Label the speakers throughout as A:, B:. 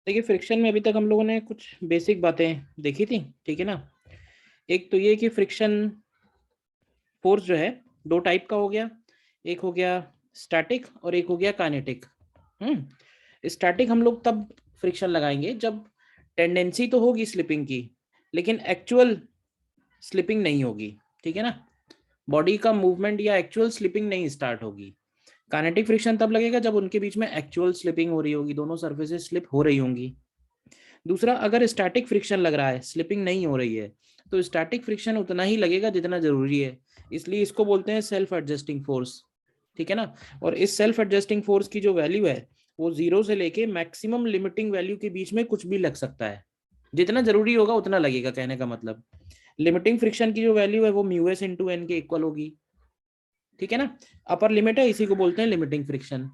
A: देखिए फ्रिक्शन में अभी तक हम लोगों ने कुछ बेसिक बातें देखी थी, ठीक है ना। एक तो ये कि फ्रिक्शन फोर्स जो है दो टाइप का हो गया, एक हो गया स्टैटिक और एक हो गया काइनेटिक। स्टैटिक हम लोग तब फ्रिक्शन लगाएंगे जब टेंडेंसी तो होगी स्लिपिंग की, लेकिन एक्चुअल स्लिपिंग नहीं होगी, ठीक है ना। बॉडी का मूवमेंट या एक्चुअल स्लिपिंग नहीं स्टार्ट होगी। काइनेटिक फ्रिक्शन तब लगेगा जब उनके बीच में एक्चुअल स्लिपिंग हो रही होगी, दोनों सर्फेसेस स्लिप हो रही होंगी। दूसरा, अगर स्टैटिक फ्रिक्शन लग रहा है, स्लिपिंग नहीं हो रही है, तो स्टैटिक फ्रिक्शन उतना ही लगेगा जितना जरूरी है। इसलिए इसको बोलते हैं सेल्फ एडजस्टिंग फोर्स, ठीक है ना। और इस सेल्फ एडजस्टिंग फोर्स की जो वैल्यू है वो 0 से लेके मैक्सिमम लिमिटिंग वैल्यू के बीच में कुछ भी लग सकता है। जितना जरूरी होगा उतना लगेगा, कहने का मतलब। लिमिटिंग फ्रिक्शन की जो वैल्यू है वो म्यू एस इंटू एन के इक्वल होगी, ठीक है ना। अपर लिमिट है, इसी को बोलते हैं लिमिटिंग फ्रिक्शन।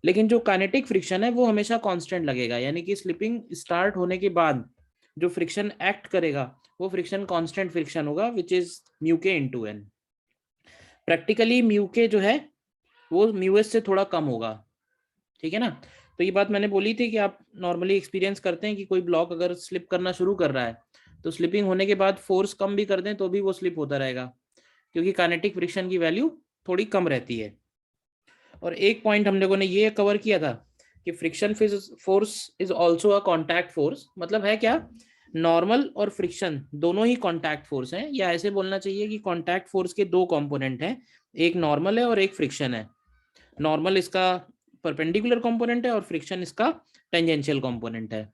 A: लेकिन जो काइनेटिक फ्रिक्शन है वो हमेशा कांस्टेंट लगेगा, यानी कि स्लिपिंग स्टार्ट होने के बाद जो फ्रिक्शन एक्ट करेगा वो फ्रिक्शन कांस्टेंट फ्रिक्शन होगा, विच इज म्यू के इंटू एन। प्रैक्टिकली म्यू के जो है वो म्यू एस से थोड़ा कम होगा, ठीक है ना। तो ये बात मैंने बोली थी कि आप नॉर्मली एक्सपीरियंस करते हैं कि कोई ब्लॉक अगर स्लिप करना शुरू कर रहा है तो स्लिपिंग होने के बाद फोर्स कम भी कर दें तो भी वो स्लिप होता रहेगा, क्योंकि काइनेटिक फ्रिक्शन की वैल्यू थोड़ी कम रहती है। और एक पॉइंट हम लोगों ने ये कवर किया था कि friction force is also a contact force. मतलब है क्या, नॉर्मल और फ्रिक्शन दोनों ही कॉन्टैक्ट फोर्स हैं, या ऐसे बोलना चाहिए कि कॉन्टैक्ट फोर्स के दो कंपोनेंट हैं, एक नॉर्मल है और एक फ्रिक्शन है। नॉर्मल इसका परपेंडिकुलर कंपोनेंट है और फ्रिक्शन इसका टेंजेंशियल कंपोनेंट है।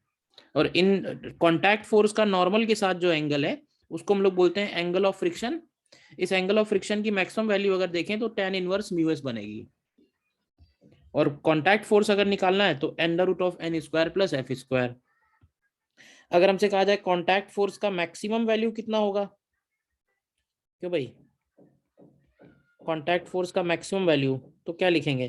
A: और इन कॉन्टैक्ट फोर्स का नॉर्मल के साथ जो एंगल है उसको हम लोग बोलते हैं एंगल ऑफ फ्रिक्शन। इस एंगल ऑफ फ्रिक्शन की मैक्सिमम वैल्यू अगर देखें तो tan इनवर्स म्यू एस बनेगी। और कॉन्टैक्ट फोर्स अगर निकालना है तो under root of N square plus F square. अगर हमसे कहा जाए कॉन्टैक्ट फोर्स का मैक्सिमम वैल्यू कितना होगा, क्यों भाई, कॉन्टैक्ट फोर्स का मैक्सिमम वैल्यू तो क्या लिखेंगे।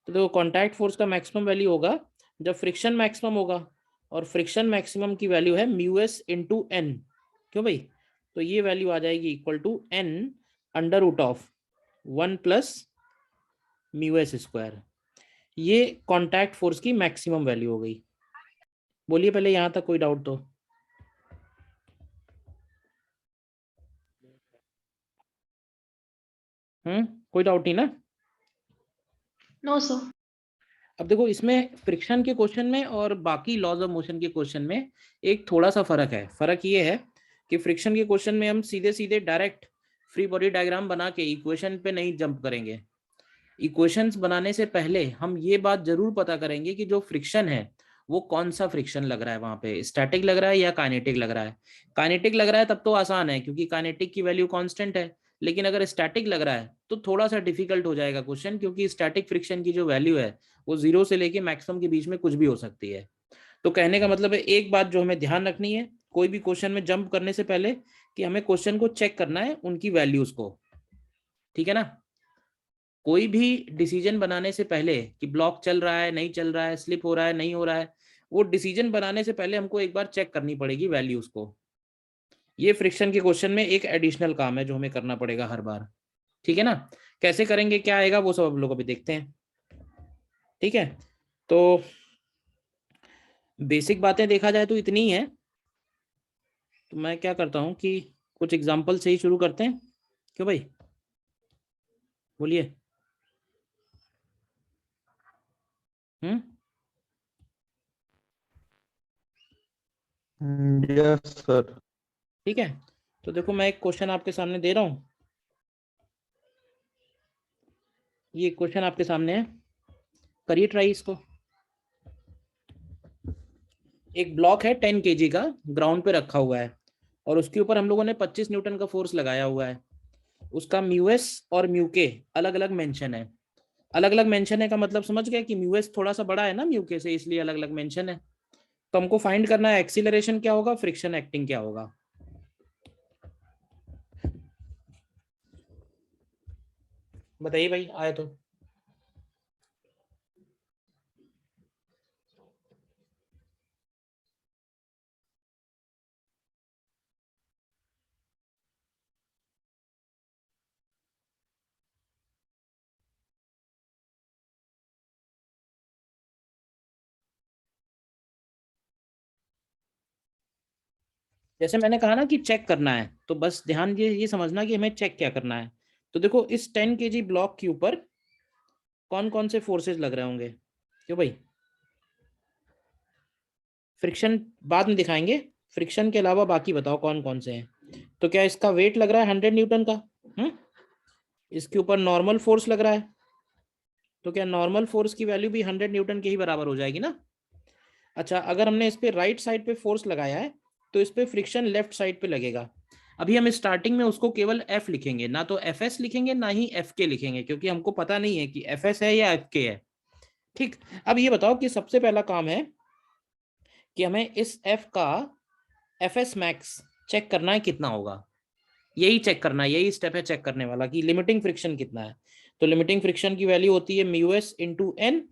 A: तो देखो कॉन्टैक्ट फोर्स का मैक्सिमम वैल्यू होगा जब फ्रिक्शन मैक्सिमम होगा, और फ्रिक्शन मैक्सिमम की वैल्यू है म्यू एस इंटू एन। क्यों भाई, तो ये वैल्यू आ जाएगी equal to N under root of 1 plus mu S square. ये कॉन्टैक्ट फोर्स की मैक्सिमम वैल्यू हो गई। बोलिए पहले यहाँ तक कोई डाउट तो। कोई डाउट नहीं ना।
B: No sir.
A: अब देखो इसमें फ्रिक्शन के क्वेश्चन में और बाकी लॉज ऑफ मोशन के क्वेश्चन में एक थोड़ा सा फर्क है। फर्क ये है कि फ्रिक्शन के क्वेश्चन में हम सीधे सीधे डायरेक्ट फ्री बॉडी डायग्राम बना के इक्वेशन पे नहीं जंप करेंगे। इक्वेशंस बनाने से पहले हम ये बात जरूर पता करेंगे कि जो फ्रिक्शन है वो कौन सा फ्रिक्शन लग रहा है, वहां पे स्टैटिक लग रहा है या काइनेटिक लग रहा है। काइनेटिक लग रहा है तब तो आसान है क्योंकि काइनेटिक की वैल्यू कांस्टेंट है। लेकिन अगर स्टैटिक लग रहा है तो थोड़ा सा डिफिकल्ट हो जाएगा क्वेश्चन, क्योंकि स्टैटिक फ्रिक्शन की जो वैल्यू है वो 0 से लेके मैक्सिमम के बीच में कुछ भी हो सकती है। तो कहने का मतलब है एक बात जो हमें ध्यान रखनी है कोई भी क्वेश्चन में जंप करने से पहले, कि हमें क्वेश्चन को चेक करना है उनकी वैल्यूज को, ठीक है ना। कोई भी डिसीजन बनाने से पहले कि ब्लॉक चल रहा है नहीं चल रहा है, स्लिप हो रहा है नहीं हो रहा है, वो डिसीजन बनाने से पहले हमको एक बार चेक करनी पड़ेगी वैल्यूज को। ये फ्रिक्शन के क्वेश्चन में एक एडिशनल काम है जो हमें करना पड़ेगा हर बार, ठीक है ना। कैसे करेंगे क्या आएगा वो सब हम लोग अभी देखते हैं, ठीक है। तो बेसिक बातें देखा जाए तो इतनी ही है। तो मैं क्या करता हूँ कि कुछ एग्जाम्पल से ही शुरू करते हैं, क्यों भाई, बोलिए। हम्म
C: यस सर।
A: ठीक है। तो देखो मैं एक क्वेश्चन आपके सामने दे रहा हूँ, ये क्वेश्चन आपके सामने है, करिए ट्राई इसको। एक ब्लॉक है 10 kg का, ग्राउंड पे रखा हुआ है, और उसके ऊपर हम लोगों ने 25 न्यूटन का फोर्स लगाया हुआ है। उसका म्यू एस और म्यू के अलग अलग मेंशन है। अलग अलग मेंशन है का मतलब समझ गया कि म्यू एस थोड़ा सा बड़ा है ना म्यू के से, इसलिए अलग अलग मेंशन है। तो हमको फाइंड करना है एक्सीलरेशन क्या होगा, फ्रिक्शन एक्टिंग क्या होगा। बताइए भाई, आए तो। जैसे मैंने कहा ना कि चेक करना है, तो बस ध्यान ये समझना कि हमें चेक क्या करना है। तो देखो इस 10 kg ब्लॉक के ऊपर कौन कौन से फोर्सेस लग रहे होंगे, क्यों भाई? फ्रिक्शन बाद में दिखाएंगे, फ्रिक्शन के अलावा बाकी बताओ कौन कौन से हैं। तो क्या इसका वेट लग रहा है 100 न्यूटन का? इसके ऊपर नॉर्मल फोर्स लग रहा है, तो क्या नॉर्मल फोर्स की वैल्यू भी 100 न्यूटन के ही बराबर हो जाएगी ना? अच्छा, अगर हमने इस पे राइट साइड पे फोर्स लगाया है तो इस पे फ्रिक्शन लेफ्ट साइड पे लगेगा। अभी हम स्टार्टिंग में उसको केवल एफ लिखेंगे, ना तो एफ एस लिखेंगे ना ही एफ के लिखेंगे, क्योंकि हमको पता नहीं है कि एफ एस है या एफ के है। ठीक, अब ये बताओ कि सबसे पहला काम है कि हमें इस एफ का एफ एस मैक्स चेक करना है कितना होगा। यही चेक करना है, यही स्टेप है चेक करने वाला कि लिमिटिंग फ्रिक्शन कितना है। तो लिमिटिंग फ्रिक्शन की वैल्यू होती है mu S into N.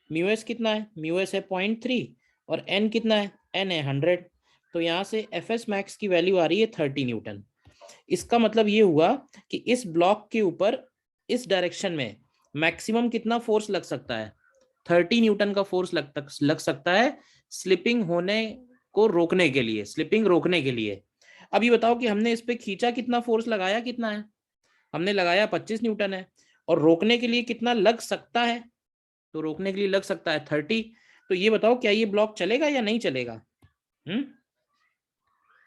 A: Mu S कितना है? म्यू एस है 0.3 और एन कितना है? एन है 100। तो यहाँ से एफ एस मैक्स की वैल्यू आ रही है 30 न्यूटन। इसका मतलब ये हुआ कि इस ब्लॉक के ऊपर इस डायरेक्शन में मैक्सिमम कितना फोर्स लग सकता है? 30 न्यूटन का फोर्स लग सकता है स्लिपिंग होने को रोकने के लिए, स्लिपिंग रोकने के लिए। अब ये बताओ कि हमने इस पे खींचा कितना, फोर्स लगाया कितना है? हमने लगाया 25 न्यूटन है, और रोकने के लिए कितना लग सकता है? तो रोकने के लिए लग सकता है 30। तो ये बताओ क्या ये ब्लॉक चलेगा या नहीं चलेगा?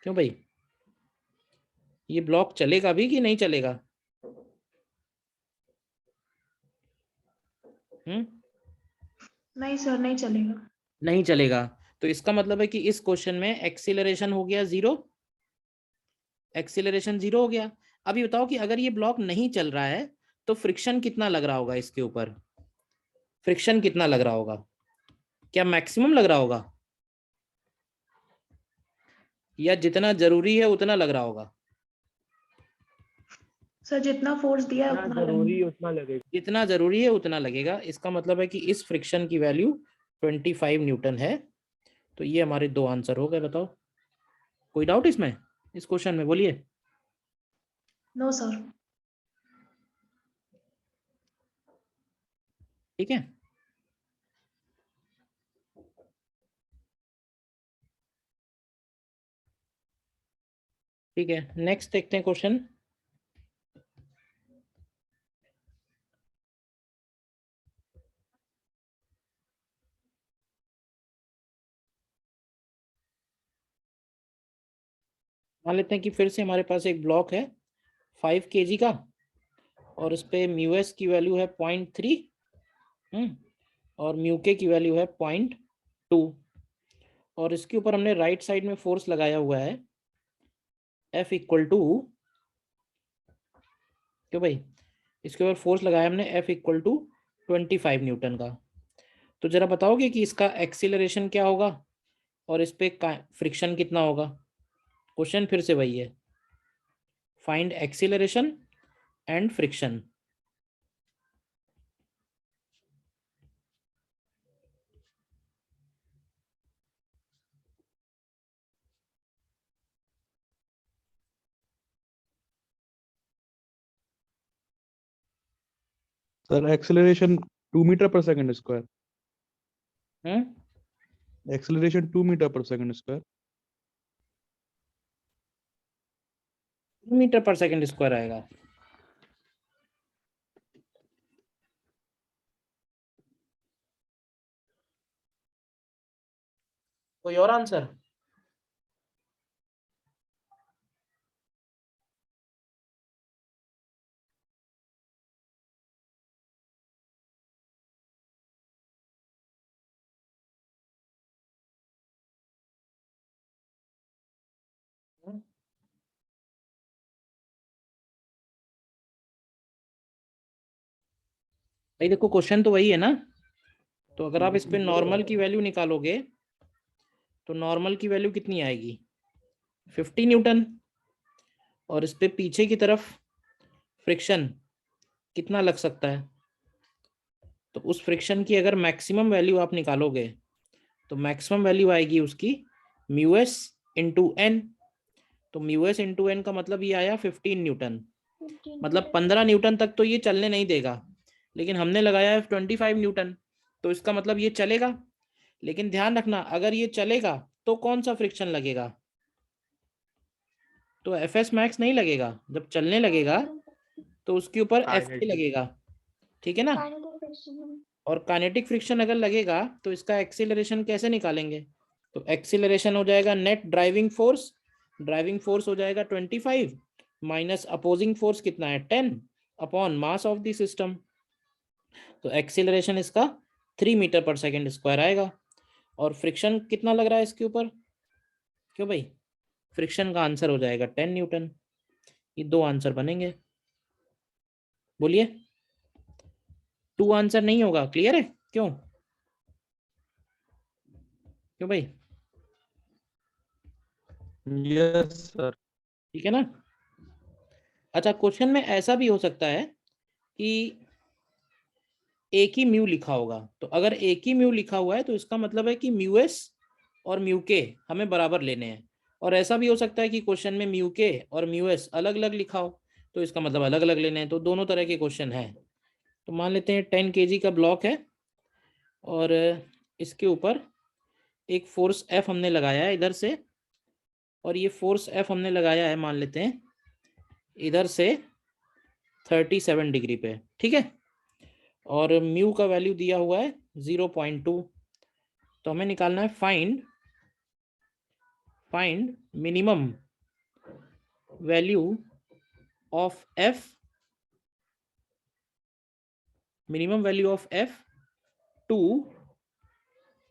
A: क्यों भाई, ये ब्लॉक चलेगा भी कि नहीं चलेगा?
B: नहीं सर, नहीं चलेगा।
A: नहीं चलेगा। तो इसका मतलब है कि इस क्वेश्चन में एक्सीलरेशन हो गया 0, एक्सीलरेशन 0 हो गया। अभी बताओ कि अगर ये ब्लॉक नहीं चल रहा है तो फ्रिक्शन कितना लग रहा होगा इसके ऊपर? फ्रिक्शन कितना लग रहा होगा? क्या मैक्सिमम लग रहा होगा या जितना जरूरी है उतना लग रहा होगा?
B: सर जितना फोर्स दिया है
C: जितना
B: उतना
C: जरूरी है
B: लगेगा।
C: उतना लगेगा।
A: जितना जरूरी है उतना लगेगा। इसका मतलब है कि इस फ्रिक्शन की वैल्यू 25 न्यूटन है। तो ये हमारे दो आंसर हो गए। बताओ कोई डाउट इसमें, इस क्वेश्चन में? बोलिए।
B: No sir.
A: ठीक है, ठीक है, नेक्स्ट देखते हैं क्वेश्चन। मान लेते हैं कि फिर से हमारे पास एक ब्लॉक है 5 kg का, और इस पे म्यू एस की वैल्यू है 0.3 और म्यू के की वैल्यू है 0.2, और इसके ऊपर हमने राइट साइड में फोर्स लगाया हुआ है F इक्वल टू, क्यों भाई, इसके ऊपर फोर्स लगाया हमने F इक्वल टू 25 न्यूटन का। तो जरा बताओगे कि इसका एक्सीलरेशन क्या होगा और इस पे फ्रिक्शन कितना होगा? क्वेश्चन फिर से वही है, find acceleration and friction.
C: Sir acceleration 2 metre per second square. Acceleration 2 metre per second square.
A: Metre per second square आएगा। कोई और आंसर? भाई देखो क्वेश्चन तो वही है ना। तो अगर आप इस पे नॉर्मल की वैल्यू निकालोगे तो नॉर्मल की वैल्यू कितनी आएगी? 50 न्यूटन। और इस पे पीछे की तरफ फ्रिक्शन कितना लग सकता है? तो उस फ्रिक्शन की अगर मैक्सिमम वैल्यू आप निकालोगे तो मैक्सिमम वैल्यू आएगी उसकी म्यू एस इंटू एन। तो म्यू एस इंटू एन का मतलब ये आया 15 न्यूटन। मतलब 15 न्यूटन तक तो ये चलने नहीं देगा, लेकिन हमने लगाया है 25 न्यूटन, तो इसका मतलब ये चलेगा। लेकिन ध्यान रखना, अगर ये चलेगा तो कौन सा फ्रिक्शन लगेगा? तो एफ एस मैक्स नहीं लगेगा, जब चलने लगेगा तो उसके ऊपर एफ
D: Kinetic.
A: लगेगा, ठीक है ना। और काइनेटिक फ्रिक्शन अगर लगेगा तो इसका एक्सीलरेशन कैसे निकालेंगे, तो एक्सीलरेशन हो जाएगा नेट ड्राइविंग फोर्स हो जाएगा 25 माइनस अपोजिंग फोर्स कितना है 10 upon mass of the system. तो एक्सीलरेशन इसका 3 मीटर पर सेकेंड स्क्वायर आएगा। और फ्रिक्शन कितना लग रहा है इसके ऊपर, क्यों भाई, फ्रिक्शन का आंसर हो जाएगा 10 न्यूटन। ये दो आंसर बनेंगे, बोलिए। 2 आंसर नहीं होगा, क्लियर है, क्यों क्यों भाई,
C: Yes, sir.
A: ठीक है ना। अच्छा, क्वेश्चन में ऐसा भी हो सकता है कि एक ही म्यू लिखा होगा, तो अगर एक ही म्यू लिखा हुआ है तो इसका मतलब है कि म्यू एस और म्यू के हमें बराबर लेने हैं। और ऐसा भी हो सकता है कि क्वेश्चन में म्यू के और म्यू एस अलग अलग लिखा हो, तो इसका मतलब अलग अलग लेने हैं। तो दोनों तरह के क्वेश्चन हैं। तो मान लेते हैं 10 kg का ब्लॉक है और इसके ऊपर एक फोर्स एफ हमने लगाया है इधर से, और ये फोर्स एफ हमने लगाया है मान लेते हैं इधर से 37 डिग्री पे, ठीक है। और म्यू का वैल्यू दिया हुआ है 0.2। तो हमें निकालना है find minimum value of F, to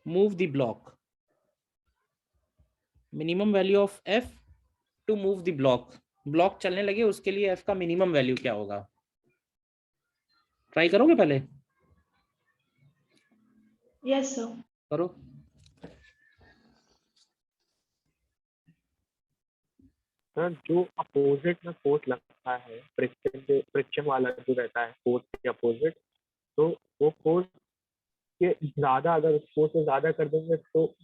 A: move the block, minimum value of F to move the block चलने लगे उसके लिए एफ का मिनिमम वैल्यू क्या होगा। ट्राई करोगे पहले,
B: यस सर।
A: करो।
D: सर जो अपोजिट में फोर्स लगता है फ्रिक्शन वाला जो रहता है फोर्स के अपोजिट, तो वो फोर्स के ज्यादा अगर उस फोर्स से ज्यादा कर देंगे तो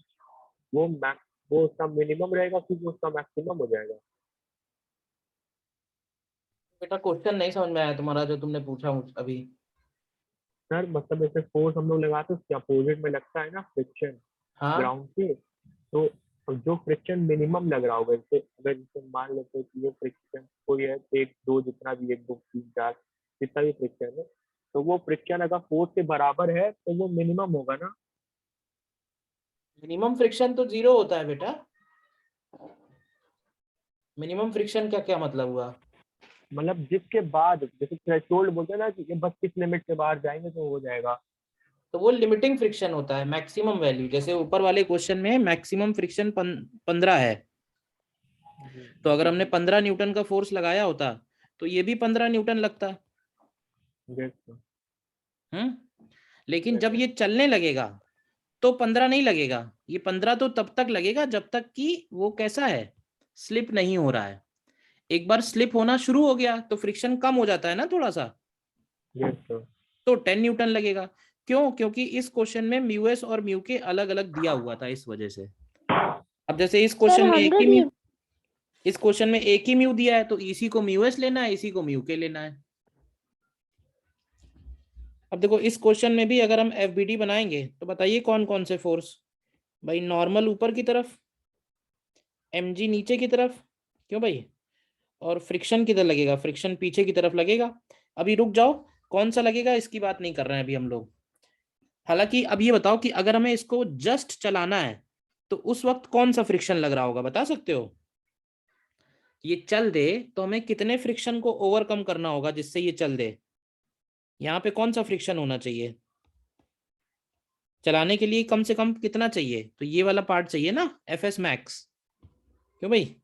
D: वो वो उसका मिनिमम रहेगा फिर वो उसका मैक्सिमम हो जाएगा।
A: बेटा क्वेश्चन नहीं समझ में आया तुम्हारा जो तुमने पूछा अभी।
D: सर मतलब जैसे फोर्स हम लोग लगाते हैं उसके अपोजिट में लगता है ना फ्रिक्शन
A: हाँ,
D: ग्राउंड के, तो जो फ्रिक्शन मिनिमम लग रहा होगा, जैसे अगर जैसे मान लेते हैं कि ये फ्रिक्शन कोई है 1 2 जितना भी 1 2 3 4 जितना भी फ्रिक्शन है, तो वो फ्रिक्शन अगर फोर्स के बराबर है तो वो मिनिमम होगा ना।
A: मिनिमम फ्रिक्शन तो 0 होता है बेटा। मिनिमम फ्रिक्शन का क्या मतलब हुआ,
D: मतलब जिसके बाद जैसे थ्रेशोल्ड बोलते हैं ना कि ये बस किस लिमिट के बाहर जाएंगे तो हो जाएगा।
A: तो वो लिमिटिंग फ्रिक्शन होता है। मैक्सिमम वैल्यू जैसे ऊपर वाले क्वेश्चन में मैक्सिमम फ्रिक्शन 15 है, तो अगर हमने 15 न्यूटन का फोर्स लगाया होता तो ये भी 15 न्यूटन लगता। लेकिन जब ये चलने लगेगा तो 15 नहीं लगेगा, ये 15 तो तब तक लगेगा जब तक कि वो कैसा है, स्लिप नहीं हो रहा है। एक बार स्लिप होना शुरू हो गया तो फ्रिक्शन कम हो जाता है ना थोड़ा सा, तो 10 न्यूटन लगेगा। क्यों, क्योंकि इस क्वेश्चन में म्यू एस और म्यू के अलग अलग दिया हुआ था, इस वजह से। अब जैसे इस क्वेश्चन में एक ही म्यू, इस क्वेश्चन में एक ही म्यू दिया है तो इसी को म्यू एस लेना है, इसी को म्यू के लेना है। अब देखो इस क्वेश्चन में भी अगर हम एफ बी डी बनाएंगे तो बताइए कौन कौन से फोर्स, भाई नॉर्मल ऊपर की तरफ, एम जी नीचे की तरफ, क्यों भाई, और फ्रिक्शन किधर लगेगा, फ्रिक्शन पीछे की तरफ लगेगा। अभी रुक जाओ, कौन सा लगेगा इसकी बात नहीं कर रहे हैं अभी हम लोग। हालांकि अब ये बताओ कि अगर हमें इसको जस्ट चलाना है तो उस वक्त कौन सा फ्रिक्शन लग रहा होगा, बता सकते हो। ये चल दे तो हमें कितने फ्रिक्शन को ओवरकम करना होगा जिससे ये चल दे, यहाँ पे कौन सा फ्रिक्शन होना चाहिए चलाने के लिए, कम से कम कितना चाहिए, तो ये वाला पार्ट चाहिए ना, एफ एस मैक्स। क्यों भाई,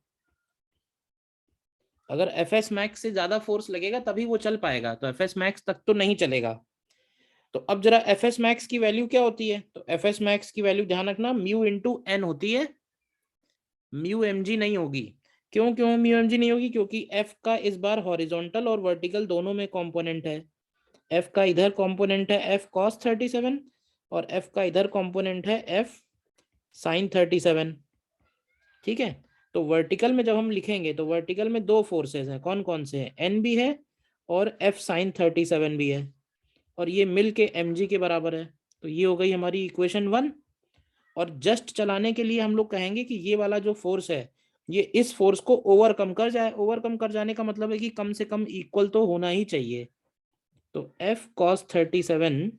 A: अगर एफ एस मैक्स से ज्यादा फोर्स लगेगा तभी वो चल पाएगा, तो एफ एस मैक्स तक तो नहीं चलेगा। तो अब जरा एफ एस मैक्स की वैल्यू क्या होती है, तो एफ एस मैक्स की वैल्यू ध्यान रखना म्यू इंटू एन होती है, म्यू एम जी नहीं होगी। क्यों म्यू एम जी नहीं होगी, क्योंकि एफ का इस बार हॉरिजॉन्टल और वर्टिकल दोनों में कंपोनेंट है। एफ का इधर कंपोनेंट है एफ कॉस 37 और एफ का इधर कंपोनेंट है एफ साइन 37, ठीक है। तो वर्टिकल में जब हम लिखेंगे तो वर्टिकल में दो फोर्सेस हैं, कौन कौन से हैं, एन भी है और एफ साइन 37 भी है, और ये मिल के एम जी के बराबर है। तो ये हो गई हमारी इक्वेशन 1। और जस्ट चलाने के लिए हम लोग कहेंगे कि ये वाला जो फोर्स है ये इस फोर्स को ओवरकम कर जाए। ओवरकम कर जाने का मतलब है कि कम से कम इक्वल तो होना ही चाहिए। तो F cos 37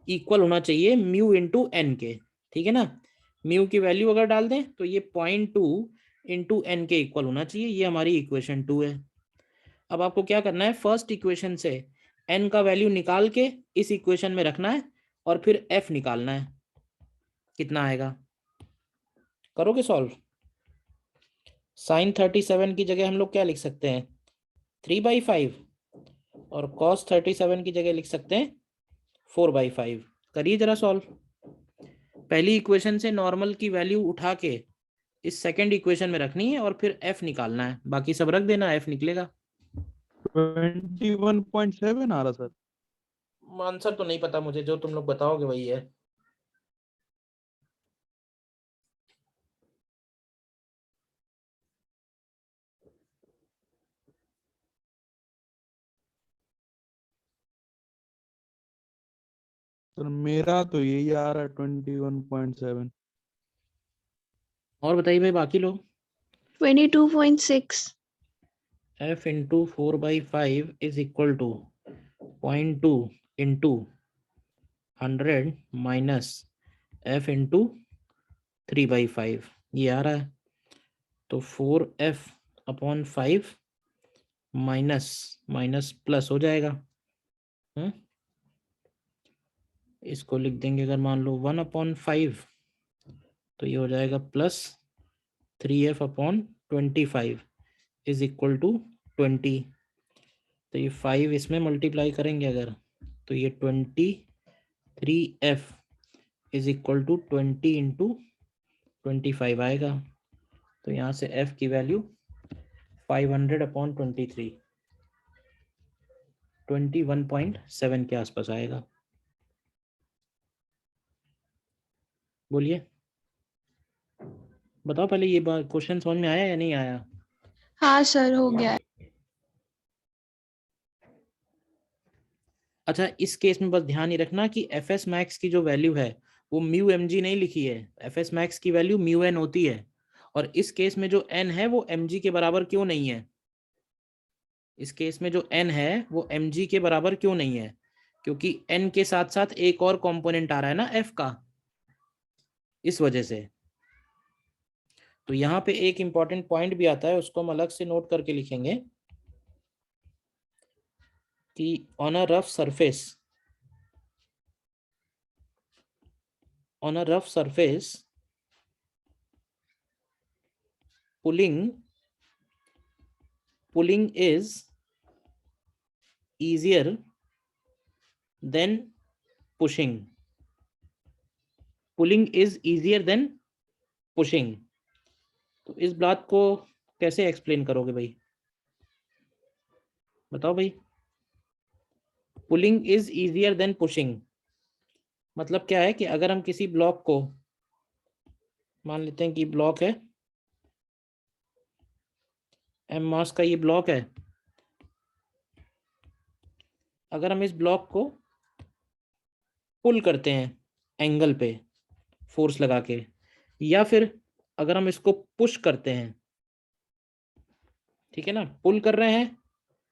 A: इक्वल होना चाहिए म्यू इंटू एन के, ठीक है ना। म्यू की वैल्यू अगर डाल दें तो ये 0.2 इंटू एन के इक्वल होना चाहिए। ये हमारी इक्वेशन 2 है। अब आपको क्या करना है, फर्स्ट इक्वेशन से एन का वैल्यू निकाल के इस इक्वेशन में रखना है और फिर एफ निकालना है। कितना आएगा, करोगे सॉल्व। साइन 37 की जगह हम लोग क्या लिख सकते हैं, 3/5, और कॉस 37 की जगह लिख सकते हैं 4/5। करिए जरा सॉल्व। पहली इक्वेशन से नॉर्मल की वैल्यू उठा के इस सेकंड इक्वेशन में रखनी है और फिर एफ निकालना है, बाकी सब रख देना, एफ निकलेगा।
C: 21.7 आ रहा सर।
A: आंसर तो नहीं पता मुझे, जो तुम लोग बताओगे वही है।
C: सर मेरा तो यही आ रहा है 21.7।
A: और बताइए भाई बाकी लोग।
B: 22.6।
A: f into 4/5 is equal to 0.2 into 100 minus f into 3/5, ये आ रहा है। तो 4f upon 5 minus minus plus हो जाएगा। इसको लिख देंगे अगर मान लो 1/5, तो ये हो जाएगा plus 3f upon 25 is equal to 20। तो ये 5 इसमें मल्टीप्लाई करेंगे अगर, तो ये 23f is equal to 20 into 25 आएगा। तो यहाँ से f की वैल्यू 500/23 21.7 के आसपास आएगा। बोलिए, बताओ पहले ये बात, क्वेश्चन समझ में आया या नहीं आया।
B: हाँ सर, हो गया।
A: अच्छा, इस केस में बस ध्यान ही रखना कि एफ एस मैक्स की जो वैल्यू है वो म्यू एम जी नहीं लिखी है, एफ एस मैक्स की वैल्यू म्यू एन होती है। और इस केस में जो एन है वो एम जी के बराबर क्यों नहीं है, इस केस में जो एन है वो एम जी के बराबर क्यों नहीं है, क्योंकि एन के साथ साथ एक और कंपोनेंट आ रहा है ना एफ का, इस वजह से। तो यहाँ पे एक इंपॉर्टेंट पॉइंट भी आता है, उसको हम अलग से नोट करके लिखेंगे कि on a rough surface, on a rough surface pulling is easier than pushing. Pulling is easier than pushing. तो इस बात को कैसे एक्सप्लेन करोगे भाई, बताओ भाई। Pulling is easier than pushing मतलब क्या है कि अगर हम किसी ब्लॉक को, मान लेते हैं कि ब्लॉक है एम मास का, ये ब्लॉक है, अगर हम इस ब्लॉक को पुल करते हैं एंगल पे फोर्स लगा के, या फिर अगर हम इसको पुश करते हैं, ठीक है ना, पुल कर रहे हैं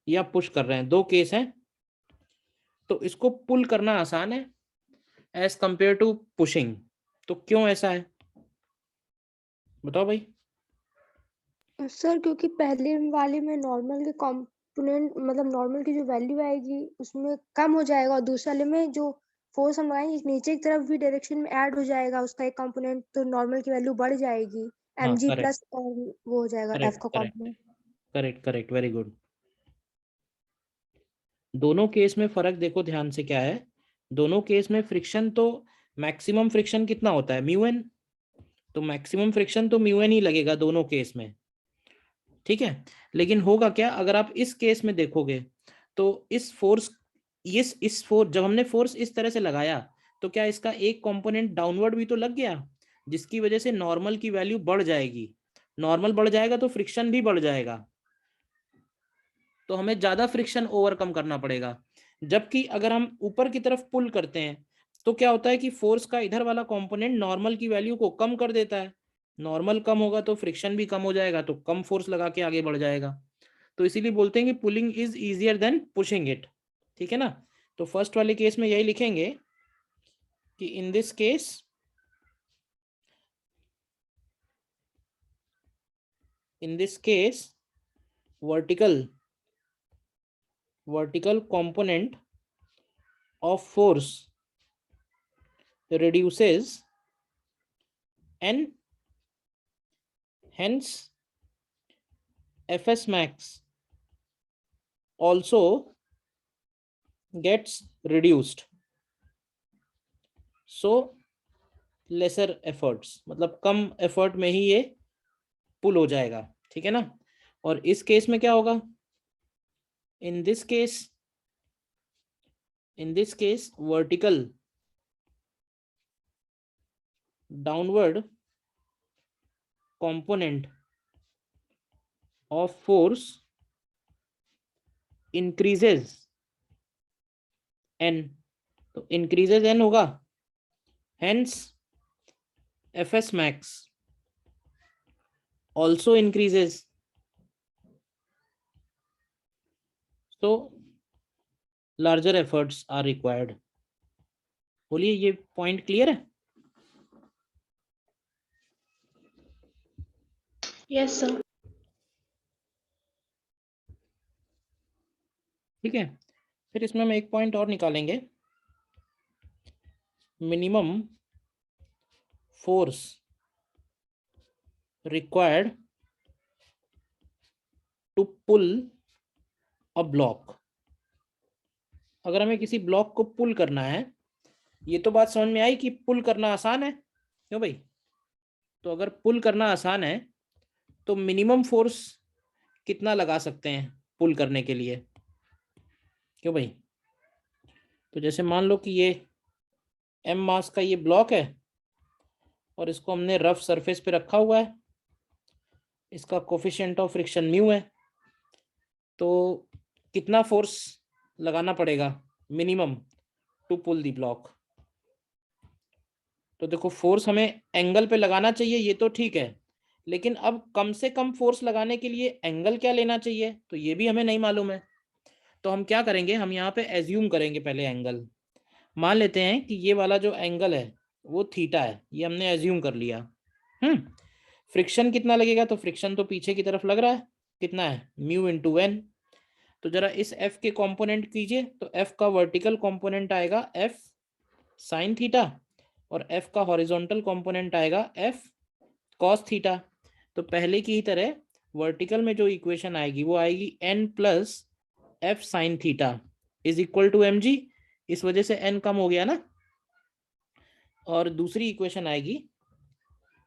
A: या पुश कर रहे हैं, दो केस हैं। तो इसको पुल करना आसान है एज कंपेयर टू पुशिंग। तो क्यों ऐसा है, बताओ भाई।
E: सर क्योंकि पहले वाले में नॉर्मल के कंपोनेंट मतलब नॉर्मल की जो वैल्यू आएगी उसमें कम हो जाएगा, और दूसरे वाले में जो फोर्स हम लगाएंगे नीचे की तरफ भी डायरेक्शन में ऐड हो जाएगा उसका एक कंपोनेंट, तो नॉर्मल की वैल्यू बढ़ जाएगी
A: हाँ
E: mg
A: करेक्ट
E: प्लस, और वो हो जाएगा f
A: करेक्ट
E: का
A: correct
E: component.
A: Correct correct, very good. दोनों केस में फर्क देखो ध्यान से क्या है, दोनों केस में फ्रिक्शन तो मैक्सिमम फ्रिक्शन कितना होता है म्यू एन, तो मैक्सिमम फ्रिक्शन तो म्यू एन ही लगेगा दोनों केस में, ठीक है। लेकिन होगा क्या, अगर आप इस केस में देखोगे तो इस फोर्स, इस फोर्स, जब हमने फोर्स इस तरह से लगाया तो क्या इसका एक कंपोनेंट डाउनवर्ड भी तो लग गया, जिसकी वजह से नॉर्मल की वैल्यू बढ़ जाएगी। नॉर्मल बढ़ जाएगा तो फ्रिक्शन भी बढ़ जाएगा, तो हमें ज्यादा फ्रिक्शन ओवरकम करना पड़ेगा। जबकि अगर हम ऊपर की तरफ पुल करते हैं तो क्या होता है कि फोर्स का इधर वाला कंपोनेंट नॉर्मल की वैल्यू को कम कर देता है, नॉर्मल कम होगा तो फ्रिक्शन भी कम हो जाएगा, तो कम फोर्स लगा के आगे बढ़ जाएगा। तो इसीलिए बोलते हैं कि pulling is easier than pushing it, ठीक है ना। तो फर्स्ट वाले केस में यही लिखेंगे कि in this case vertical component of force reduces and hence Fs max also gets reduced, so lesser efforts, मतलब कम एफर्ट में ही ये पुल हो जाएगा, ठीक है ना। और इस केस में क्या होगा, in this case vertical downward component of force increases n, तो increases n होगा, hence Fs max also increases, so larger efforts are required। बोलिए ये पॉइंट क्लियर है?
B: Yes sir.
A: ठीक है, फिर इसमें हम एक पॉइंट और निकालेंगे, minimum force required to pull a block. अगर हमें किसी ब्लॉक को पुल करना है, ये तो बात समझ में आई कि पुल करना आसान है, क्यों भाई? तो अगर पुल करना आसान है तो मिनिमम फोर्स कितना लगा सकते हैं पुल करने के लिए, क्यों भाई? तो जैसे मान लो कि ये m मास का ये ब्लॉक है और इसको हमने रफ सरफेस पे रखा हुआ है, इसका कोफिशिएंट ऑफ फ्रिक्शन म्यू है, तो कितना फोर्स लगाना पड़ेगा minimum to pull the block? तो देखो फोर्स हमें एंगल पे लगाना चाहिए, ये तो ठीक है, लेकिन अब कम से कम फोर्स लगाने के लिए एंगल क्या लेना चाहिए, तो ये भी हमें नहीं मालूम है। तो हम क्या करेंगे, हम यहाँ पे एज्यूम करेंगे पहले एंगल। मान लेते हैं कि ये वाला जो एंगल है वो थीटा है, ये हमने एज्यूम कर लिया। फ्रिक्शन कितना लगेगा, तो फ्रिक्शन तो पीछे की तरफ लग रहा है, कितना है, म्यू इंटू एन। तो जरा इस एफ के कंपोनेंट कीजिए, तो एफ का वर्टिकल कंपोनेंट आएगा एफ साइन थीटा और एफ का हॉरिजॉन्टल कंपोनेंट आएगा एफ कॉस थीटा। तो पहले की ही तरह वर्टिकल में जो इक्वेशन आएगी वो आएगी N plus F sine theta is equal to M G, इस वजह से एन कम हो गया ना। और दूसरी इक्वेशन आएगी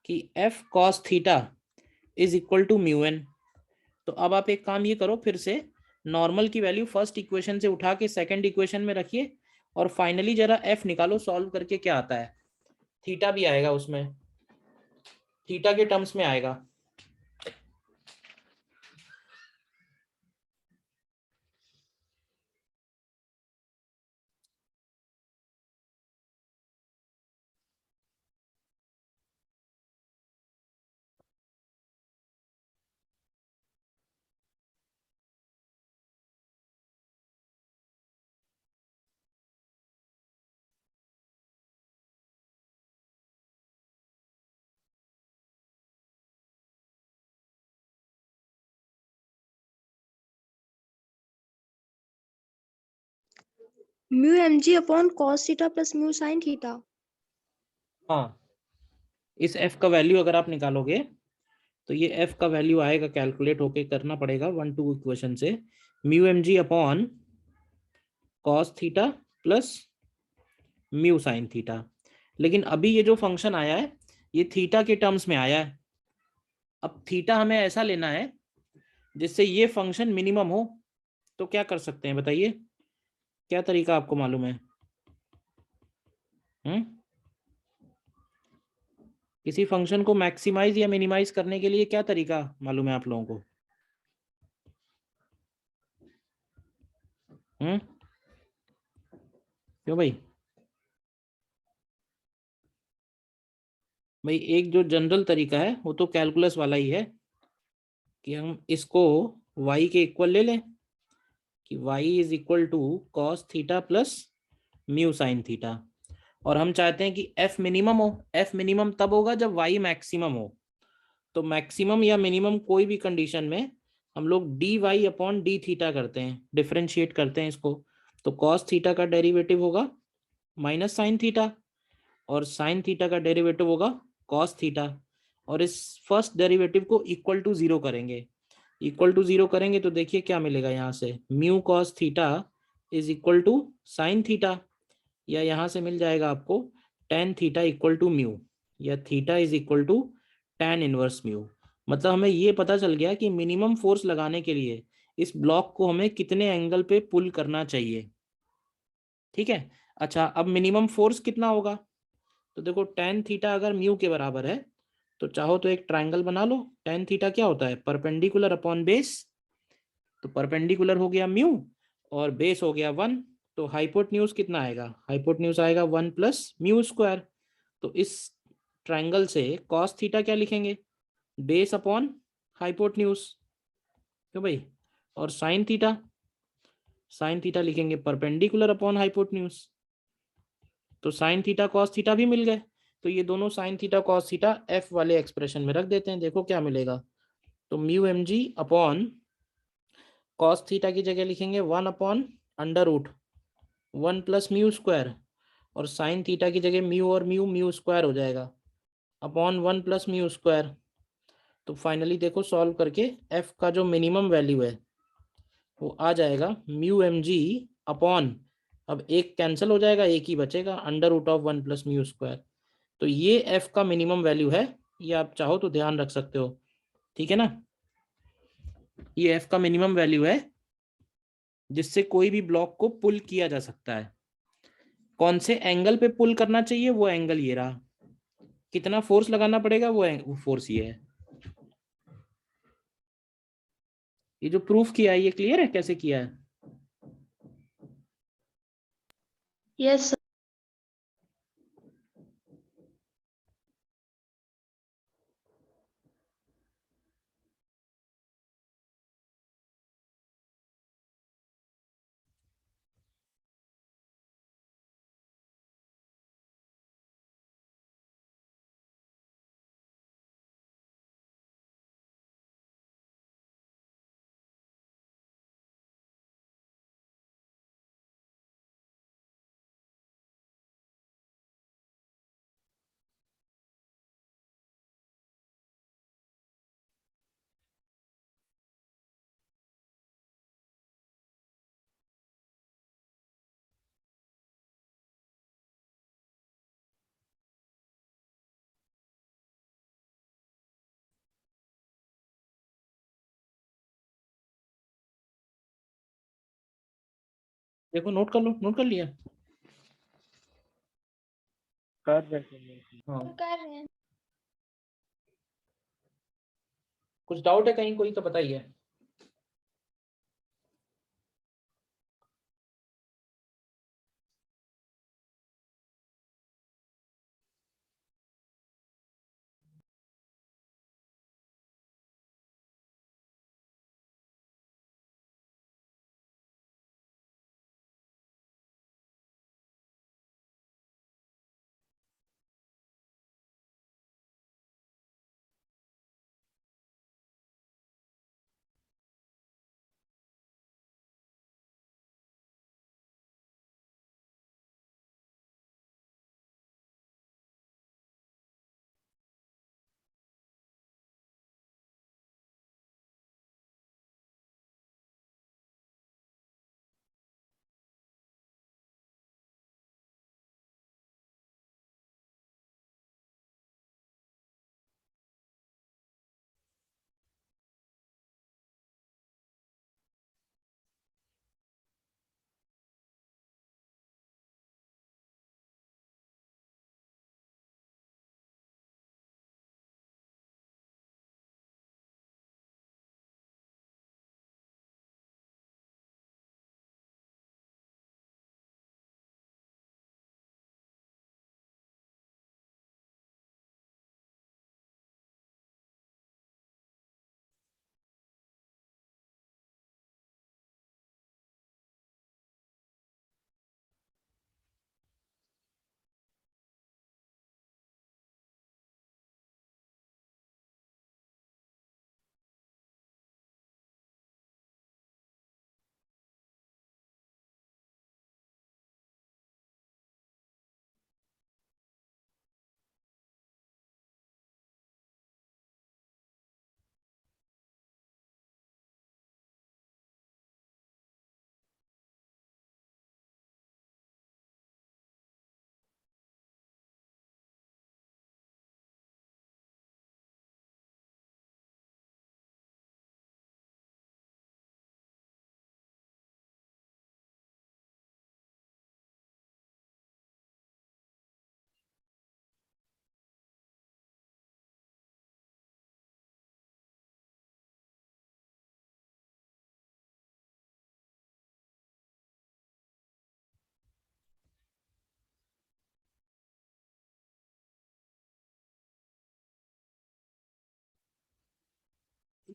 A: कि F cos theta is equal to mu N. तो अब आप एक काम ये करो, फिर से नॉर्मल की वैल्यू फर्स्ट इक्वेशन से उठा के सेकंड इक्वेशन में रखिए और फाइनली जरा एफ निकालो सॉल्व करके क्या आता है। थीटा भी आएगा उसमें, थीटा के टर्म्स में आएगा।
E: Mu M G upon cos theta plus mu sine theta.
A: हाँ, इस एफ का वैल्यू अगर आप निकालोगे तो ये एफ का वैल्यू आएगा, कैलकुलेट होके करना पड़ेगा 1-2 इक्वेशन से, mu M G upon cos theta plus mu sine theta. लेकिन अभी ये जो फंक्शन आया है ये थीटा के टर्म्स में आया है। अब थीटा हमें ऐसा लेना है जिससे ये फंक्शन मिनिमम हो, तो क्या कर सकते हैं बताइए, क्या तरीका आपको मालूम है? किसी फंक्शन को मैक्सिमाइज या मिनिमाइज करने के लिए क्या तरीका मालूम है आप लोगों को? क्यों भाई? भाई एक जो जनरल तरीका है वो तो कैलकुलस वाला ही है कि हम इसको y के इक्वल ले लें कि y is equal to cos theta plus mu sine theta, और हम चाहते हैं कि f मिनिमम हो। f मिनिमम तब होगा जब y मैक्सिमम हो। तो मैक्सिमम या मिनिमम कोई भी कंडीशन में हम लोग D Y upon D theta करते हैं, डिफ्रेंशिएट करते हैं इसको। तो कॉस थीटा का डेरिवेटिव होगा माइनस साइन थीटा, और साइन थीटा का डेरिवेटिव होगा कॉस थीटा, और इस फर्स्ट डेरिवेटिव को इक्वल टू जीरो करेंगे। इक्वल टू जीरो करेंगे तो देखिए क्या मिलेगा, यहाँ से mu cos theta is equal to sine theta, या यहाँ से मिल जाएगा आपको tan theta equal to mu, या theta is equal to tan inverse mu. मतलब हमें ये पता चल गया कि मिनिमम फोर्स लगाने के लिए इस ब्लॉक को हमें कितने एंगल पे पुल करना चाहिए। ठीक है। अच्छा, अब मिनिमम फोर्स कितना होगा? तो देखो टेन थीटा अगर म्यू के बराबर है तो चाहो तो एक ट्रायंगल बना लो। टेन थीटा क्या होता है? Perpendicular upon base. तो परपेंडिकुलर हो गया म्यू और बेस हो गया वन, तो हाइपोटेन्यूज कितना आएगा? हाइपोटेन्यूज आएगा वन प्लस म्यू स्क्वायर। तो इस ट्रायंगल से कॉस थीटा क्या लिखेंगे? बेस अपॉन हाइपोटेन्यूज, क्यों भाई? और साइन थीटा, साइन थीटा लिखेंगे परपेंडिकुलर अपॉन हाइपोटेन्यूज। तो साइन थीटा कॉस थीटा भी मिल गए। तो ये दोनों sine theta cos theta F वाले एक्सप्रेशन में रख देते हैं। देखो क्या मिलेगा, तो mu M G upon cos theta की जगह लिखेंगे one upon under root one plus mu square, और साइन थीटा की जगह म्यू और म्यू म्यू स्क्वायर हो जाएगा upon one plus mu square. तो फाइनली देखो सॉल्व करके एफ का जो मिनिमम वैल्यू है वो आ जाएगा म्यू एम जी अपॉन, अब एक कैंसिल हो जाएगा, एक ही बचेगा, under root of one plus mu square. तो ये एफ का मिनिमम वैल्यू है, ये आप चाहो तो ध्यान रख सकते हो। ठीक है ना, ये एफ का मिनिमम वैल्यू है जिससे कोई भी ब्लॉक को पुल किया जा सकता है। कौन से एंगल पे पुल करना चाहिए? वो एंगल ये रहा। कितना फोर्स लगाना पड़ेगा? वो फोर्स ये है। ये जो प्रूफ किया है ये क्लियर है कैसे किया है?
B: Yes sir.
A: देखो नोट कर लो, नोट कर लिया?
D: कर रहे हैं।
A: हाँ,
E: कर रहे हैं।
A: कुछ डाउट है कहीं कोई तो बताइए।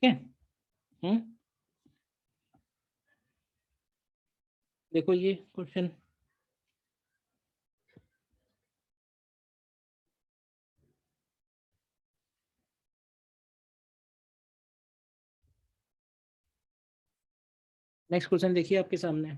A: ठीक है। देखो ये क्वेश्चन, नेक्स्ट क्वेश्चन देखिए आपके सामने।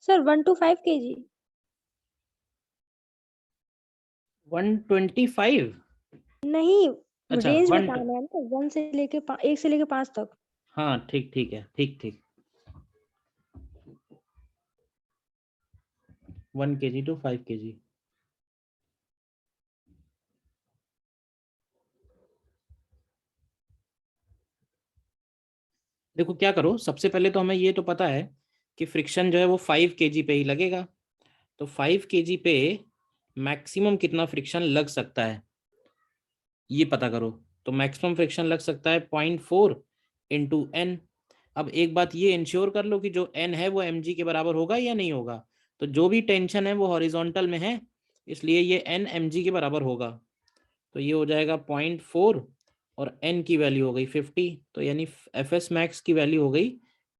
E: Sir 1 to 5 kg।
A: 125।
E: नहीं,
A: अच्छा
E: रेंज
A: 1,
E: बताना है ना, 1 से लेके 1 से लेके 5 तक।
A: हाँ ठीक ठीक है, ठीक ठीक। 1 kg to 5 kg। देखो क्या करो, सबसे पहले तो हमें ये तो पता है कि फ्रिक्शन जो है वो 5 kg पे ही लगेगा। तो 5 kg पे मैक्सिमम कितना फ्रिक्शन लग सकता है ये पता करो। तो मैक्सिमम फ्रिक्शन लग सकता है 0.4 इंटू एन। अब एक बात ये इंश्योर कर लो कि जो एन है वो mg के बराबर होगा या नहीं होगा। तो जो भी टेंशन है वो हॉरिजॉन्टल में है, इसलिए ये एन mg के बराबर होगा। तो ये हो जाएगा 0.4 और n की वैल्यू हो गई 50, तो यानी fs मैक्स की वैल्यू हो गई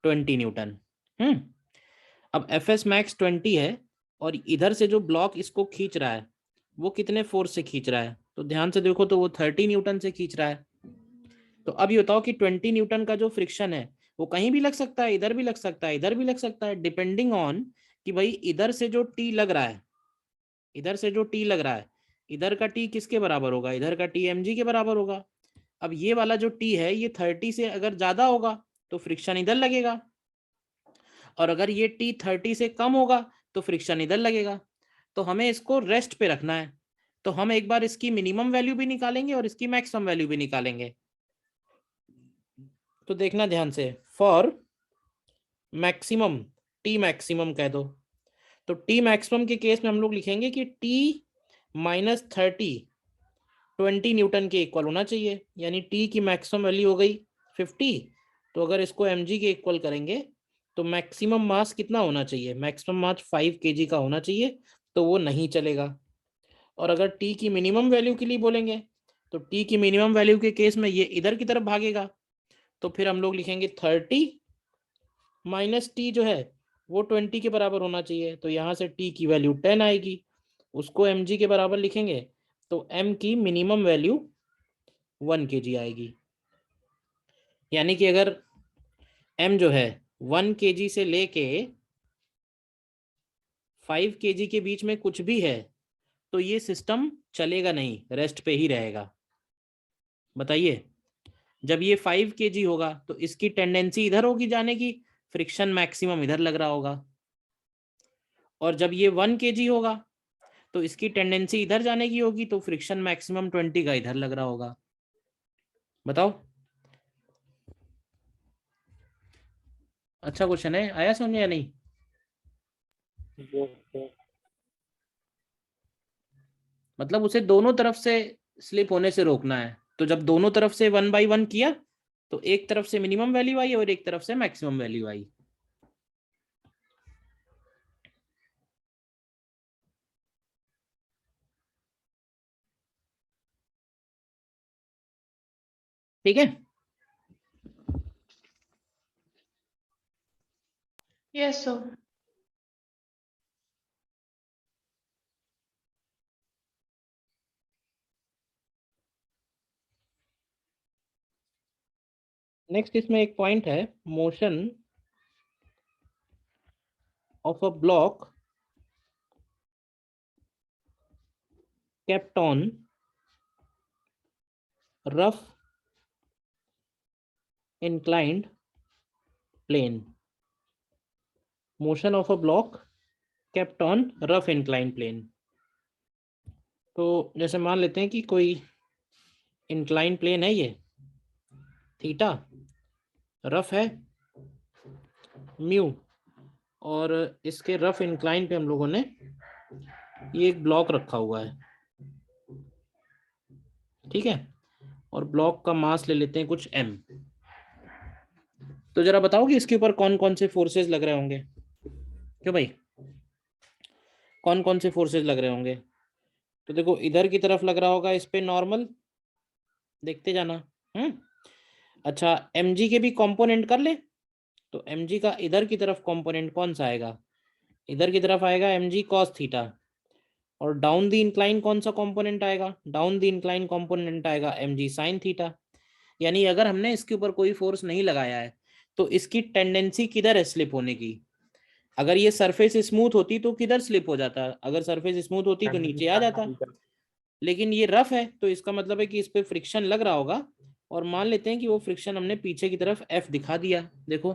A: 20 न्यूटन। अब fs मैक्स 20 है और इधर से जो ब्लॉक इसको खींच रहा है वो कितने फोर्स से खींच रहा है, तो ध्यान से देखो तो वो 30 न्यूटन से खींच रहा है। तो अब ये बताओ कि 20 न्यूटन का जो फ्रिक्शन है वो कहीं भी लग सकता है, इधर भी लग सकता है, इधर भी लग सकता है, डिपेंडिंग ऑन कि भाई इधर से जो टी लग रहा है, इधर से जो टी लग रहा है, इधर का टी किसके बराबर होगा, इधर का टी mg के बराबर होगा। अब ये वाला जो टी है ये 30 से अगर ज्यादा होगा तो फ्रिक्शन इधर लगेगा, और अगर ये टी 30 से कम होगा तो फ्रिक्शन इधर लगेगा। तो हमें इसको रेस्ट पे रखना है, तो हम एक बार इसकी मिनिमम वैल्यू भी निकालेंगे और इसकी मैक्सिमम वैल्यू भी निकालेंगे। तो देखना ध्यान से, फॉर मैक्सिमम, टी मैक्सिमम कह दो, तो टी मैक्सिमम के केस में हम लोग लिखेंगे कि टी माइनस 20 न्यूटन के इक्वल होना चाहिए, यानी टी की मैक्सिमम वैल्यू हो गई 50। तो अगर इसको mg के इक्वल करेंगे तो मैक्सिमम मास कितना होना चाहिए, मैक्सिमम मास 5 kg का होना चाहिए, तो वो नहीं चलेगा। और अगर टी की मिनिमम वैल्यू के लिए बोलेंगे तो टी की मिनिमम वैल्यू के केस में ये इधर की तरफ भागेगा, तो फिर हम लोग लिखेंगे 30 माइनस टी जो है वो 20 के बराबर होना चाहिए, तो यहाँ से टी की वैल्यू 10 आएगी, उसको mg के बराबर लिखेंगे तो m की मिनिमम वैल्यू 1 kg आएगी। यानी कि अगर m जो है 1 kg से लेके 5 kg के बीच में कुछ भी है तो ये सिस्टम चलेगा नहीं, रेस्ट पे ही रहेगा। बताइए, जब ये 5 kg होगा तो इसकी टेंडेंसी इधर होगी जाने की, फ्रिक्शन मैक्सिमम इधर लग रहा होगा, और जब ये 1 kg होगा तो इसकी टेंडेंसी इधर जाने की होगी, तो फ्रिक्शन मैक्सिमम 20 का इधर लग रहा होगा। बताओ, अच्छा क्वेश्चन है, आया समझ या नहीं? मतलब उसे दोनों तरफ से स्लिप होने से रोकना है, तो जब दोनों तरफ से 1 by 1 किया तो एक तरफ से मिनिमम वैल्यू आई और एक तरफ से मैक्सिमम वैल्यू आई। ठीक है,
B: Yes, sir.
A: नेक्स्ट इसमें एक पॉइंट है, motion of a block kept on rough inclined plane, motion of a block kept on rough inclined plane। तो जैसे मान लेते हैं कि कोई इंक्लाइन प्लेन है, ये थीटा, रफ है म्यू, और इसके रफ इंक्लाइन पे हम लोगों ने ये एक ब्लॉक रखा हुआ है, ठीक है, और ब्लॉक का मास ले लेते हैं कुछ m। तो जरा बताओ कि इसके ऊपर कौन कौन से फोर्सेस लग रहे होंगे, क्यों भाई, कौन कौन से फोर्सेस लग रहे होंगे? तो देखो, इधर की तरफ लग रहा होगा इस पे नॉर्मल, देखते जाना। अच्छा, mg के भी कंपोनेंट कर ले, तो mg का इधर की तरफ कंपोनेंट कौन सा आएगा, इधर की तरफ आएगा mg cos थीटा, और डाउन द इंक्लाइन कौन सा कंपोनेंट आएगा, डाउन द इंक्लाइन कंपोनेंट आएगा mg sin थीटा। यानी अगर हमने इसके ऊपर कोई फोर्स नहीं लगाया है तो इसकी टेंडेंसी किधर है स्लिप होने की, अगर ये सरफेस स्मूथ होती तो किधर स्लिप हो जाता, अगर सरफेस स्मूथ होती तो नीचे आ जाता, लेकिन ये रफ है तो इसका मतलब है कि इस पे फ्रिक्शन लग रहा होगा, और मान लेते हैं कि वो फ्रिक्शन हमने पीछे की तरफ F दिखा दिया, देखो।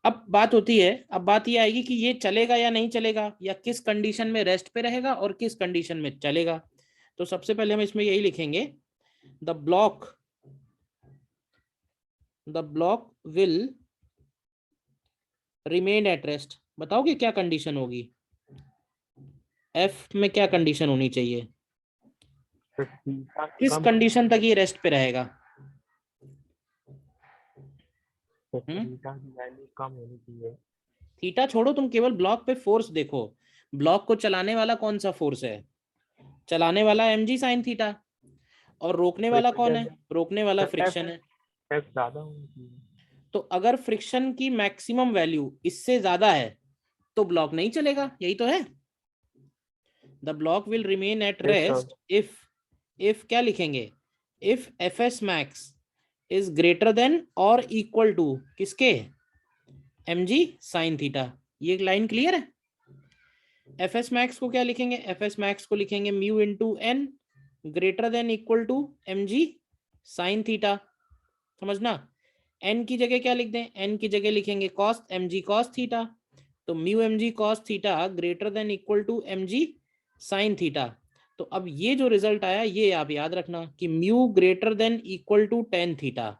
A: अब बात होती है, अब बात ये आएगी कि ये चलेगा या नहीं चलेगा, या किस कंडीशन में रेस्ट पे रहेगा और किस कंडीशन में चलेगा। तो सबसे पहले हम इसमें यही लिखेंगे, the block will remain at rest. बताओगे क्या कंडीशन होगी, F में क्या कंडीशन होनी चाहिए, किस कंडीशन तक ये रेस्ट पे रहेगा?
D: कम होनी चाहिए।
A: थीटा छोड़ो, तुम केवल ब्लॉक पे फोर्स देखो, ब्लॉक को चलाने वाला कौन सा फोर्स है, चलाने वाला mg sin थीटा, और रोकने वाला कौन है, रोकने वाला फ्रिक्शन है।
D: F ज्यादा होनी चाहिए।
A: तो अगर फ्रिक्शन की मैक्सिमम वैल्यू इससे ज्यादा है तो ब्लॉक नहीं चलेगा, यही तो है। The block will remain at rest if क्या लिखेंगे, if Fs max is greater then और इक्वल टू किसके, mg sin थीटा। ये लाइन क्लियर है? Fs max को क्या लिखेंगे, Fs max को लिखेंगे mu into N greater than equal to mg sin theta. समझना, n की जगह क्या लिख दें, n की जगह लिखेंगे cos mg cos थीटा, तो mu mg cos theta greater than equal to mg sin theta. तो अब ये जो रिजल्ट आया ये आप याद रखना कि mu greater than equal to tan theta,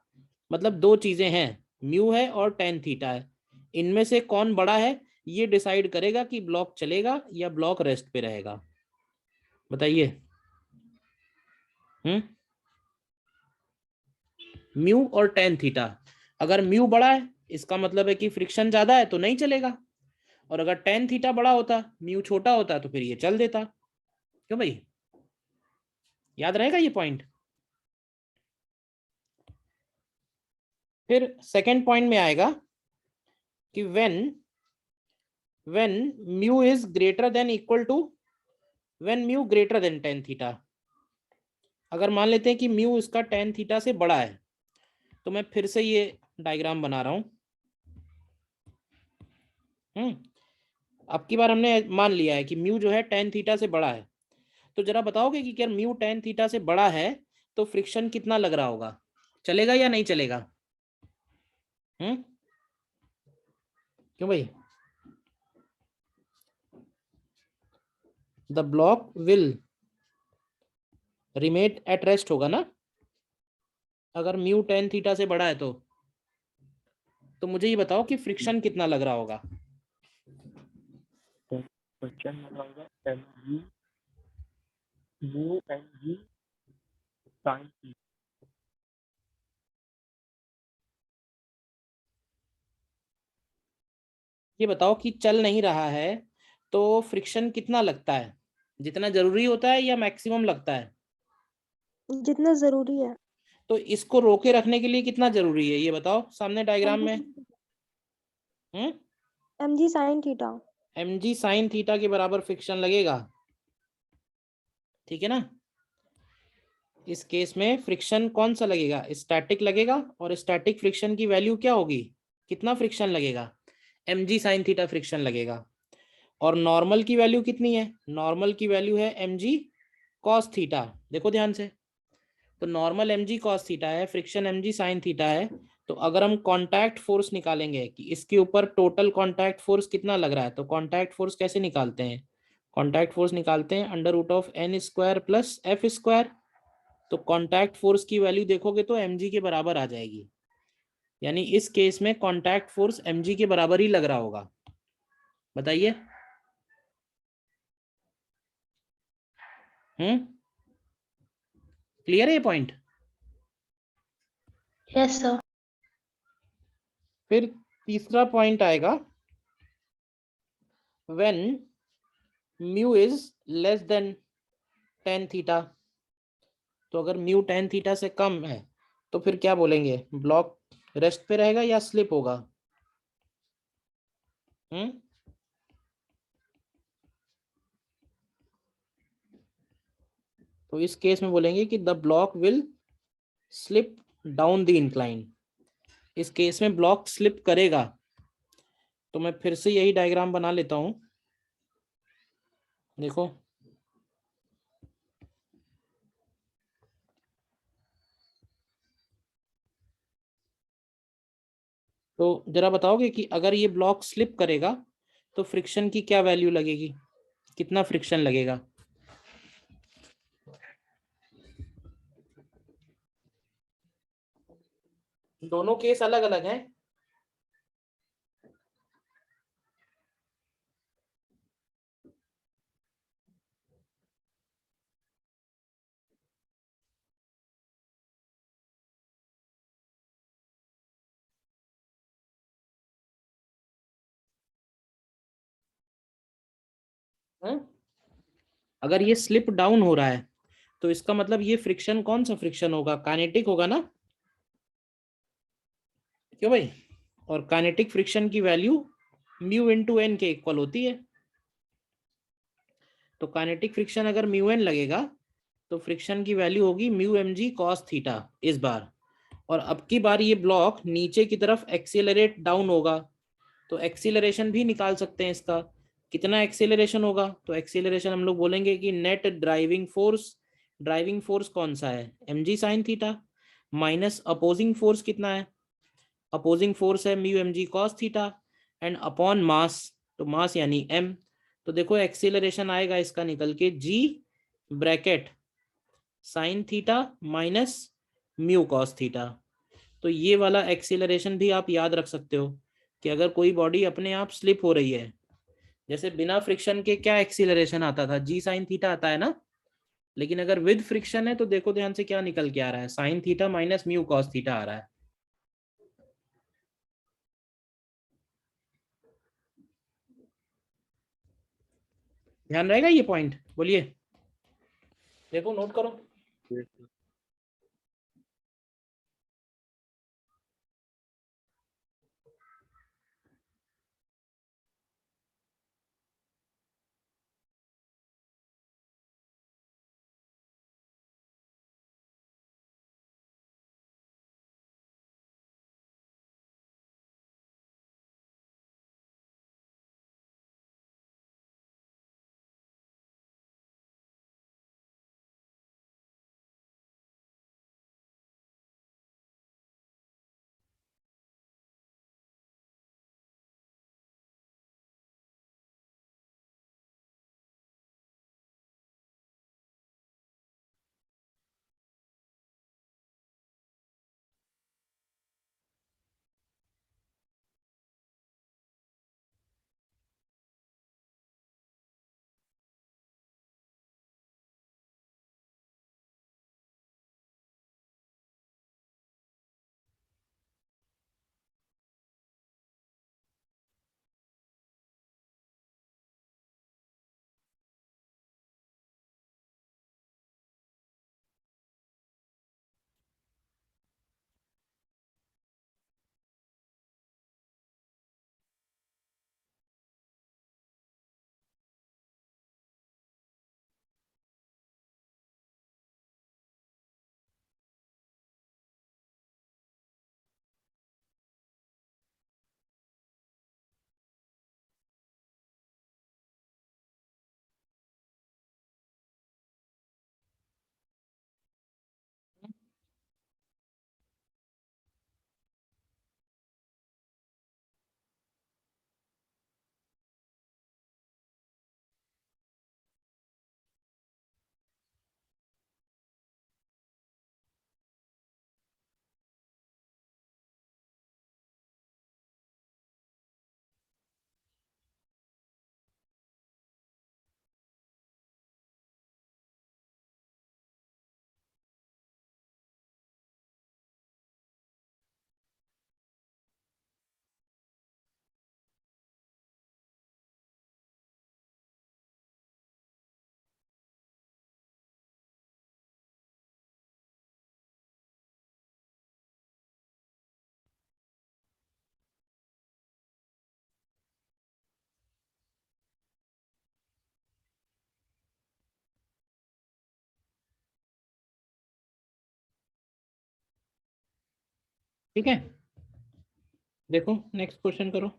A: मतलब दो चीजें हैं, म्यू है और टेन थीटा है, इनमें से कौन बड़ा है ये डिसाइड करेगा कि ब्लॉक चलेगा या ब्लॉक रेस्ट पे रहेगा। बताइए। म्यू और टेन थीटा, अगर म्यू बड़ा है इसका मतलब है कि फ्रिक्शन ज्यादा है तो नहीं चलेगा, और अगर टेन थीटा बड़ा होता, म्यू छोटा होता तो फिर ये चल देता। क्यों भाई, याद रहेगा ये पॉइंट। फिर सेकंड पॉइंट में आएगा कि when mu is greater than equal to, when mu greater than tan theta. अगर मान लेते हैं कि म्यू इसका टेन थीटा से बड़ा है, तो मैं फिर से ये डायग्राम बना रहा हूं। अब की बार हमने मान लिया है कि म्यू जो है टेन थीटा से बड़ा है, तो जरा बताओगे कि क्या म्यू टेन थीटा से बड़ा है तो फ्रिक्शन कितना लग रहा होगा, चलेगा या नहीं चलेगा। क्यों भाई, the block will remain at rest होगा ना, अगर म्यू टेन थीटा से बड़ा है तो मुझे ये बताओ कि फ्रिक्शन कितना लग रहा होगा।
D: क्वेश्चन लगा होगा mg mu mg sin theta.
A: ये बताओ कि चल नहीं रहा है तो फ्रिक्शन कितना लगता है, जितना जरूरी होता है या मैक्सिमम लगता है।
E: जितना जरूरी है।
A: तो इसको रोके रखने के लिए कितना जरूरी है ये बताओ सामने डायग्राम में।
E: mg sin theta.
A: mg sin theta के बराबर फ्रिक्शन लगेगा, ठीक है ना। इस केस में फ्रिक्शन कौन सा लगेगा, स्टैटिक लगेगा, और स्टैटिक फ्रिक्शन की वैल्यू क्या होगी, कितना फ्रिक्शन लगेगा, mg sin थीटा फ्रिक्शन लगेगा। और नॉर्मल की वैल्यू कितनी है, नॉर्मल की वैल्यू है mg cos थीटा। देखो ध्यान से, तो नॉर्मल mg cos थीटा है, फ्रिक्शन mg sin थीटा है। तो अगर हम कांटेक्ट फोर्स निकालेंगे कि इसके ऊपर टोटल कांटेक्ट फोर्स कितना लग रहा है, तो कांटेक्ट फोर्स कैसे निकालते हैं, कांटेक्ट फोर्स निकालते हैं under root of n square plus F square. तो कांटेक्ट फोर्स की वैल्यू देखोगे तो mg के बराबर आ जाएगी, यानी इस केस में कांटेक्ट फोर्स mg के बराबर ही लग रहा होगा। बताइए। क्लियर है ये पॉइंट।
B: Yes, sir.
A: फिर तीसरा पॉइंट आएगा when mu is less than tan theta. तो अगर म्यू टेन थीटा से कम है तो फिर क्या बोलेंगे, ब्लॉक रेस्ट पे रहेगा या स्लिप होगा। तो इस केस में बोलेंगे कि the block will slip down the incline. इस केस में ब्लॉक स्लिप करेगा, तो मैं फिर से यही डायग्राम बना लेता हूं। देखो, तो जरा बताओगे कि अगर ये ब्लॉक स्लिप करेगा तो फ्रिक्शन की क्या वैल्यू लगेगी, कितना फ्रिक्शन लगेगा। दोनों केस अलग अलग हैं। अगर ये स्लिप डाउन हो रहा है तो इसका मतलब ये फ्रिक्शन कौन सा फ्रिक्शन होगा, काइनेटिक होगा ना। क्यों भाई, और काइनेटिक फ्रिक्शन की वैल्यू म्यू इनटू एन के इक्वल होती है। तो काइनेटिक फ्रिक्शन अगर म्यू एन लगेगा तो फ्रिक्शन की वैल्यू होगी mu M G cos theta इस बार। और अब की बार ये ब्लॉक नीचे की तरफ एक्सीलरेट डाउन होगा, तो एक्सीलरेशन भी निकाल सकते हैं इसका, कितना एक्सीलरेशन होगा। तो एक्सीलरेशन हम लोग बोलेंगे कि नेट ड्राइविंग फोर्स कौन सा है, M G sine theta, minus opposing force कितना है, अपोजिंग फोर्स है mu M G cos theta, and upon mass, तो मास यानी m। तो देखो एक्सीलरेशन आएगा इसका निकल के g bracket sign theta minus mu cos theta. तो तो ये वाला एक्सीलरेशन भी आप याद रख सकते हो कि अगर कोई बॉडी अपने आप स्लिप हो रही है, जैसे बिना फ्रिक्शन के क्या एक्सीलरेशन आता था, जी साइन थीटा आता है ना, लेकिन अगर विद फ्रिक्शन है तो देखो ध्यान से क्या निकल के आ रहा है, sine theta minus mu cos theta आ रहा है। ध्यान रहेगा ये पॉइंट, बोलिए, देखो नोट करो।
D: Yes, sir.
A: ठीक है, देखो नेक्स्ट क्वेश्चन करो।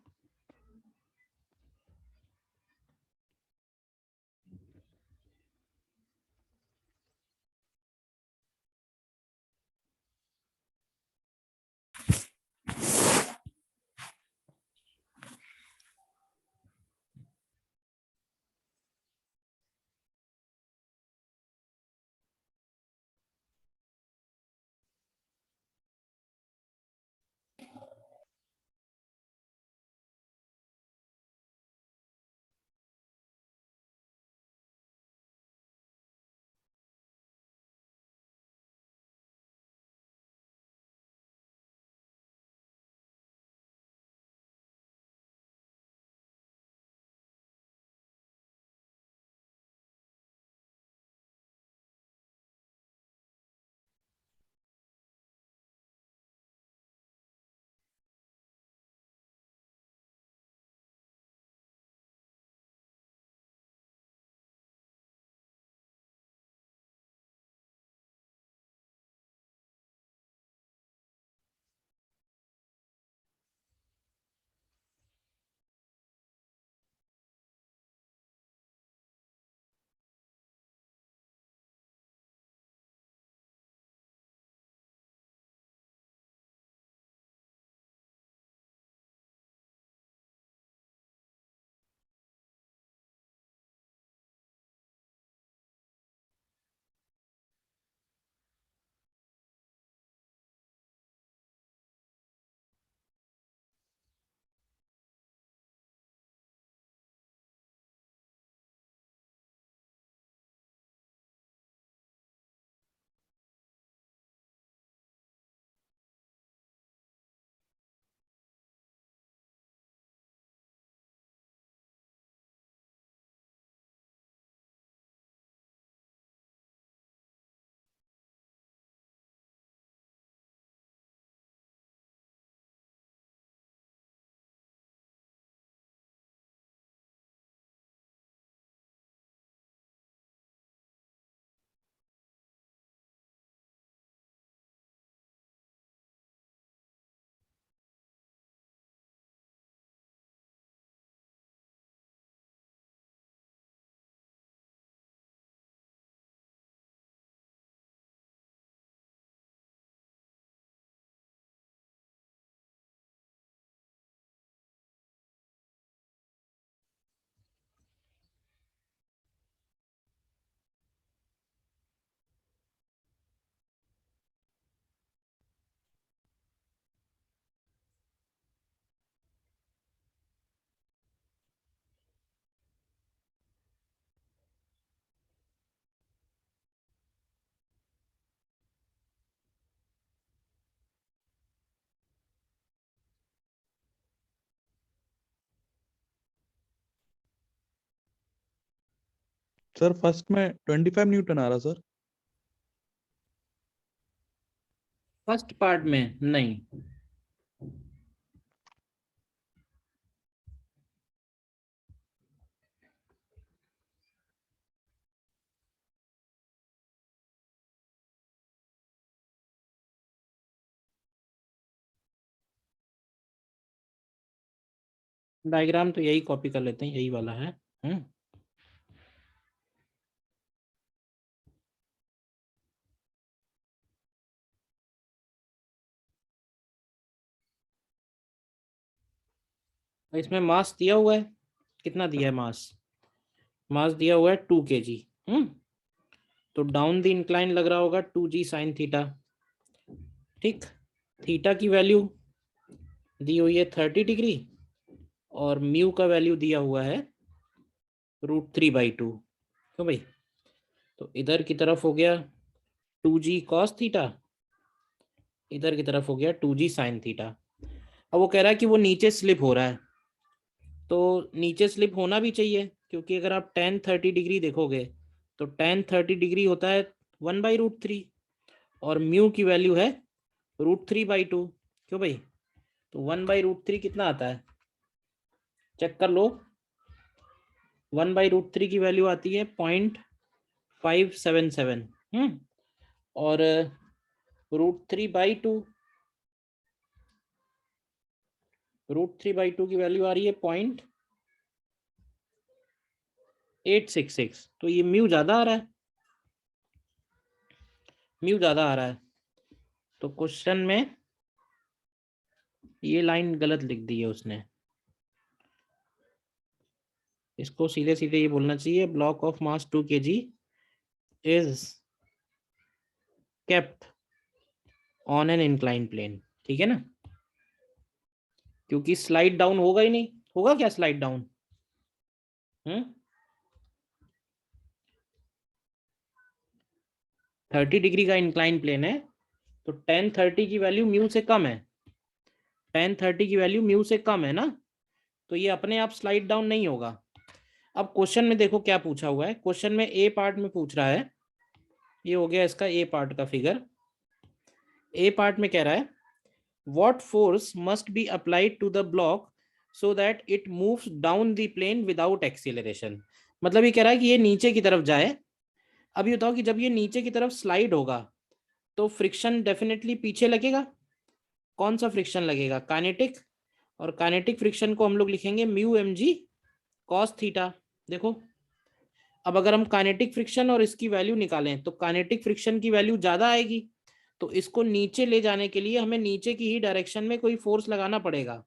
C: सर फर्स्ट में 25 न्यूटन आ रहा सर।
A: फर्स्ट पार्ट में नहीं, डायग्राम तो यही कॉपी कर लेते हैं, यही वाला है। इसमें मास दिया हुआ है, कितना दिया है मास? मास दिया हुआ है 2 kg। तो डाउन द इंक्लाइन लग रहा होगा 2g साइन थीटा। ठीक, थीटा की वैल्यू दी हुई है 30 डिग्री और म्यू का वैल्यू दिया हुआ है √3/2। क्यों भाई? तो इधर की तरफ हो गया 2g cos थीटा, इधर की तरफ हो गया 2g साइन थीटा। अब वो कह रहा है कि वो नीचे स्लिप हो रहा है, तो नीचे स्लिप होना भी चाहिए, क्योंकि अगर आप tan 30 डिग्री देखोगे तो tan 30 डिग्री होता है 1/√3 और म्यू की वैल्यू है √3/2। क्यों भाई? तो 1/√3 कितना आता है? चेक कर लो। 1/√3 की वैल्यू आती है 0.577। और √3/2 की वैल्यू आ रही है 0.866। तो ये म्यू ज्यादा आ रहा है, म्यू ज्यादा आ रहा है। तो क्वेश्चन में ये लाइन गलत लिख दी है उसने। इसको सीधे सीधे ये बोलना चाहिए, block of mass 2 kg is kept on an incline plane. ठीक है ना, क्योंकि स्लाइड डाउन होगा ही नहीं। होगा क्या स्लाइड डाउन? 30 डिग्री का इंक्लाइन प्लेन है, तो tan 30 की वैल्यू म्यू से कम है। tan 30 की वैल्यू म्यू से कम है ना, तो ये अपने आप स्लाइड डाउन नहीं होगा। अब क्वेश्चन में देखो क्या पूछा हुआ है। क्वेश्चन में ए पार्ट में पूछ रहा है, ये हो गया इसका ए पार्ट का फिगर। ए पार्ट में कह रहा है what force must be applied to the block so that it moves down the plane without acceleration. मतलब ये कह रहा है कि ये नीचे की तरफ जाए। अभी बताओ कि जब ये नीचे की तरफ स्लाइड होगा तो फ्रिक्शन डेफिनेटली पीछे लगेगा। कौन सा फ्रिक्शन लगेगा? काइनेटिक। और काइनेटिक फ्रिक्शन को हम लोग लिखेंगे म्यू mg cos थीटा। देखो, अब अगर हम काइनेटिक फ्रिक्शन और इसकी वैल्यू निकालें तो काइनेटिक फ्रिक्शन की वैल्यू ज्यादा आएगी, तो इसको नीचे ले जाने के लिए हमें नीचे की ही डायरेक्शन में कोई फोर्स लगाना पड़ेगा।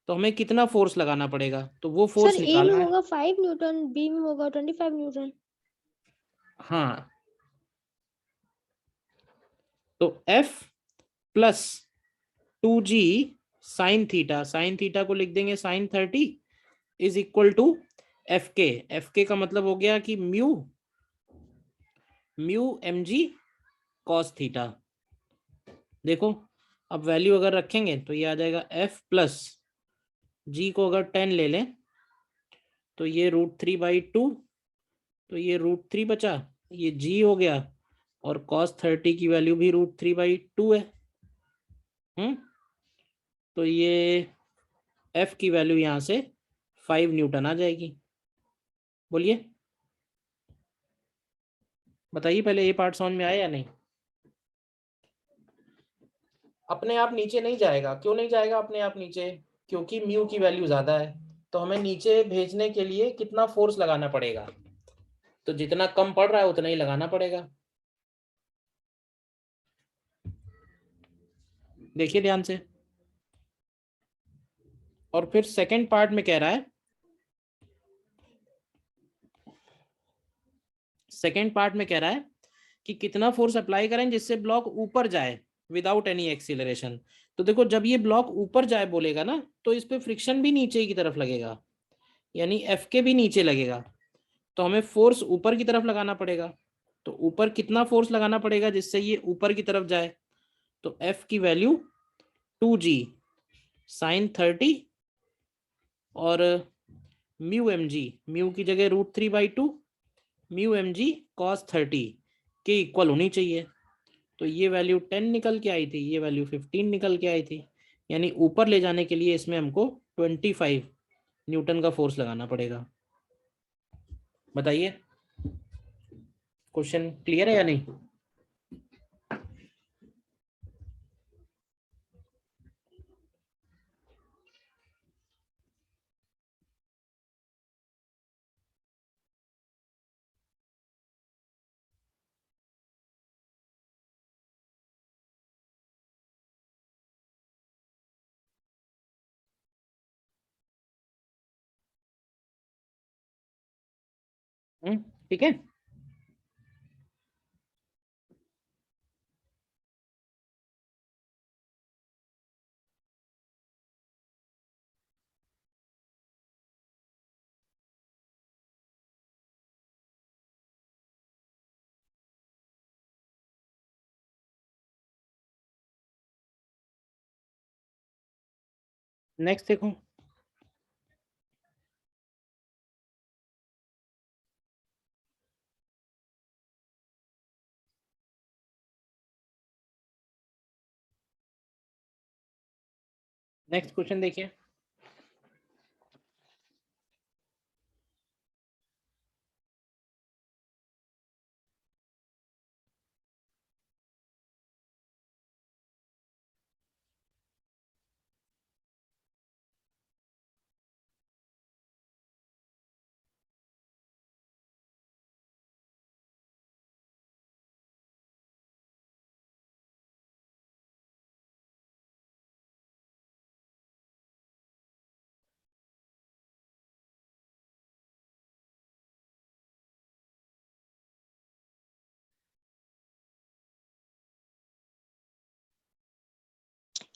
A: तो हमें कितना फोर्स लगाना पड़ेगा? तो वो
E: सर
A: फोर्स
E: ए में
A: निकालना है।
E: होगा 5 न्यूटन, बी में होगा 25 न्यूटन।
A: हाँ, तो F plus 2g sine theta, sine theta को लिख देंगे sine 30 is equal to F K. F K का मतलब हो गया कि म्यू mg cos थीटा। देखो, अब वैल्यू अगर रखेंगे तो ये आ जाएगा F प्लस जी को अगर 10 ले लें तो ये √3/2, तो ये √3 बचा, ये g हो गया और cos 30 की वैल्यू भी √3/2 है। तो ये F की वैल्यू यहाँ से 5 न्यूटन आ जाएगी। बोलिए, बताइए पहले ये पार्ट समझ में आया या नहीं? अपने आप नीचे नहीं जाएगा। क्यों नहीं जाएगा अपने आप नीचे? क्योंकि म्यू की वैल्यू ज्यादा है। तो हमें नीचे भेजने के लिए कितना फोर्स लगाना पड़ेगा? तो जितना कम पड़ रहा है उतना ही लगाना पड़ेगा। देखिए ध्यान से। और फिर सेकंड पार्ट में कह रहा है, सेकंड पार्ट में कह रहा है कि कितना फोर्स अप्लाई करें जिससे ब्लॉक ऊपर जाए विदाउट एनी एक्सीलरेशन। तो देखो, जब ये ब्लॉक ऊपर जाए बोलेगा ना, तो इस पे फ्रिक्शन भी नीचे की तरफ लगेगा, यानी एफ के भी नीचे लगेगा। तो हमें फोर्स ऊपर की तरफ लगाना पड़ेगा। तो ऊपर कितना फोर्स लगाना पड़ेगा जिससे ये ऊपर की तरफ जाए? तो एफ की वैल्यू 2g साइन 30 और म्यू mg, म्यू की जगह √3/2 म्यू एम जी कॉस 30 के इक्वल होनी चाहिए। तो ये वैल्यू 10 निकल के आई थी, ये वैल्यू 15 निकल के आई थी, यानी ऊपर ले जाने के लिए इसमें हमको 25 न्यूटन का फोर्स लगाना पड़ेगा। बताइए क्वेश्चन क्लियर है या नहीं? ठीक है। नेक्स्ट देखो, नेक्स्ट क्वेश्चन देखिए।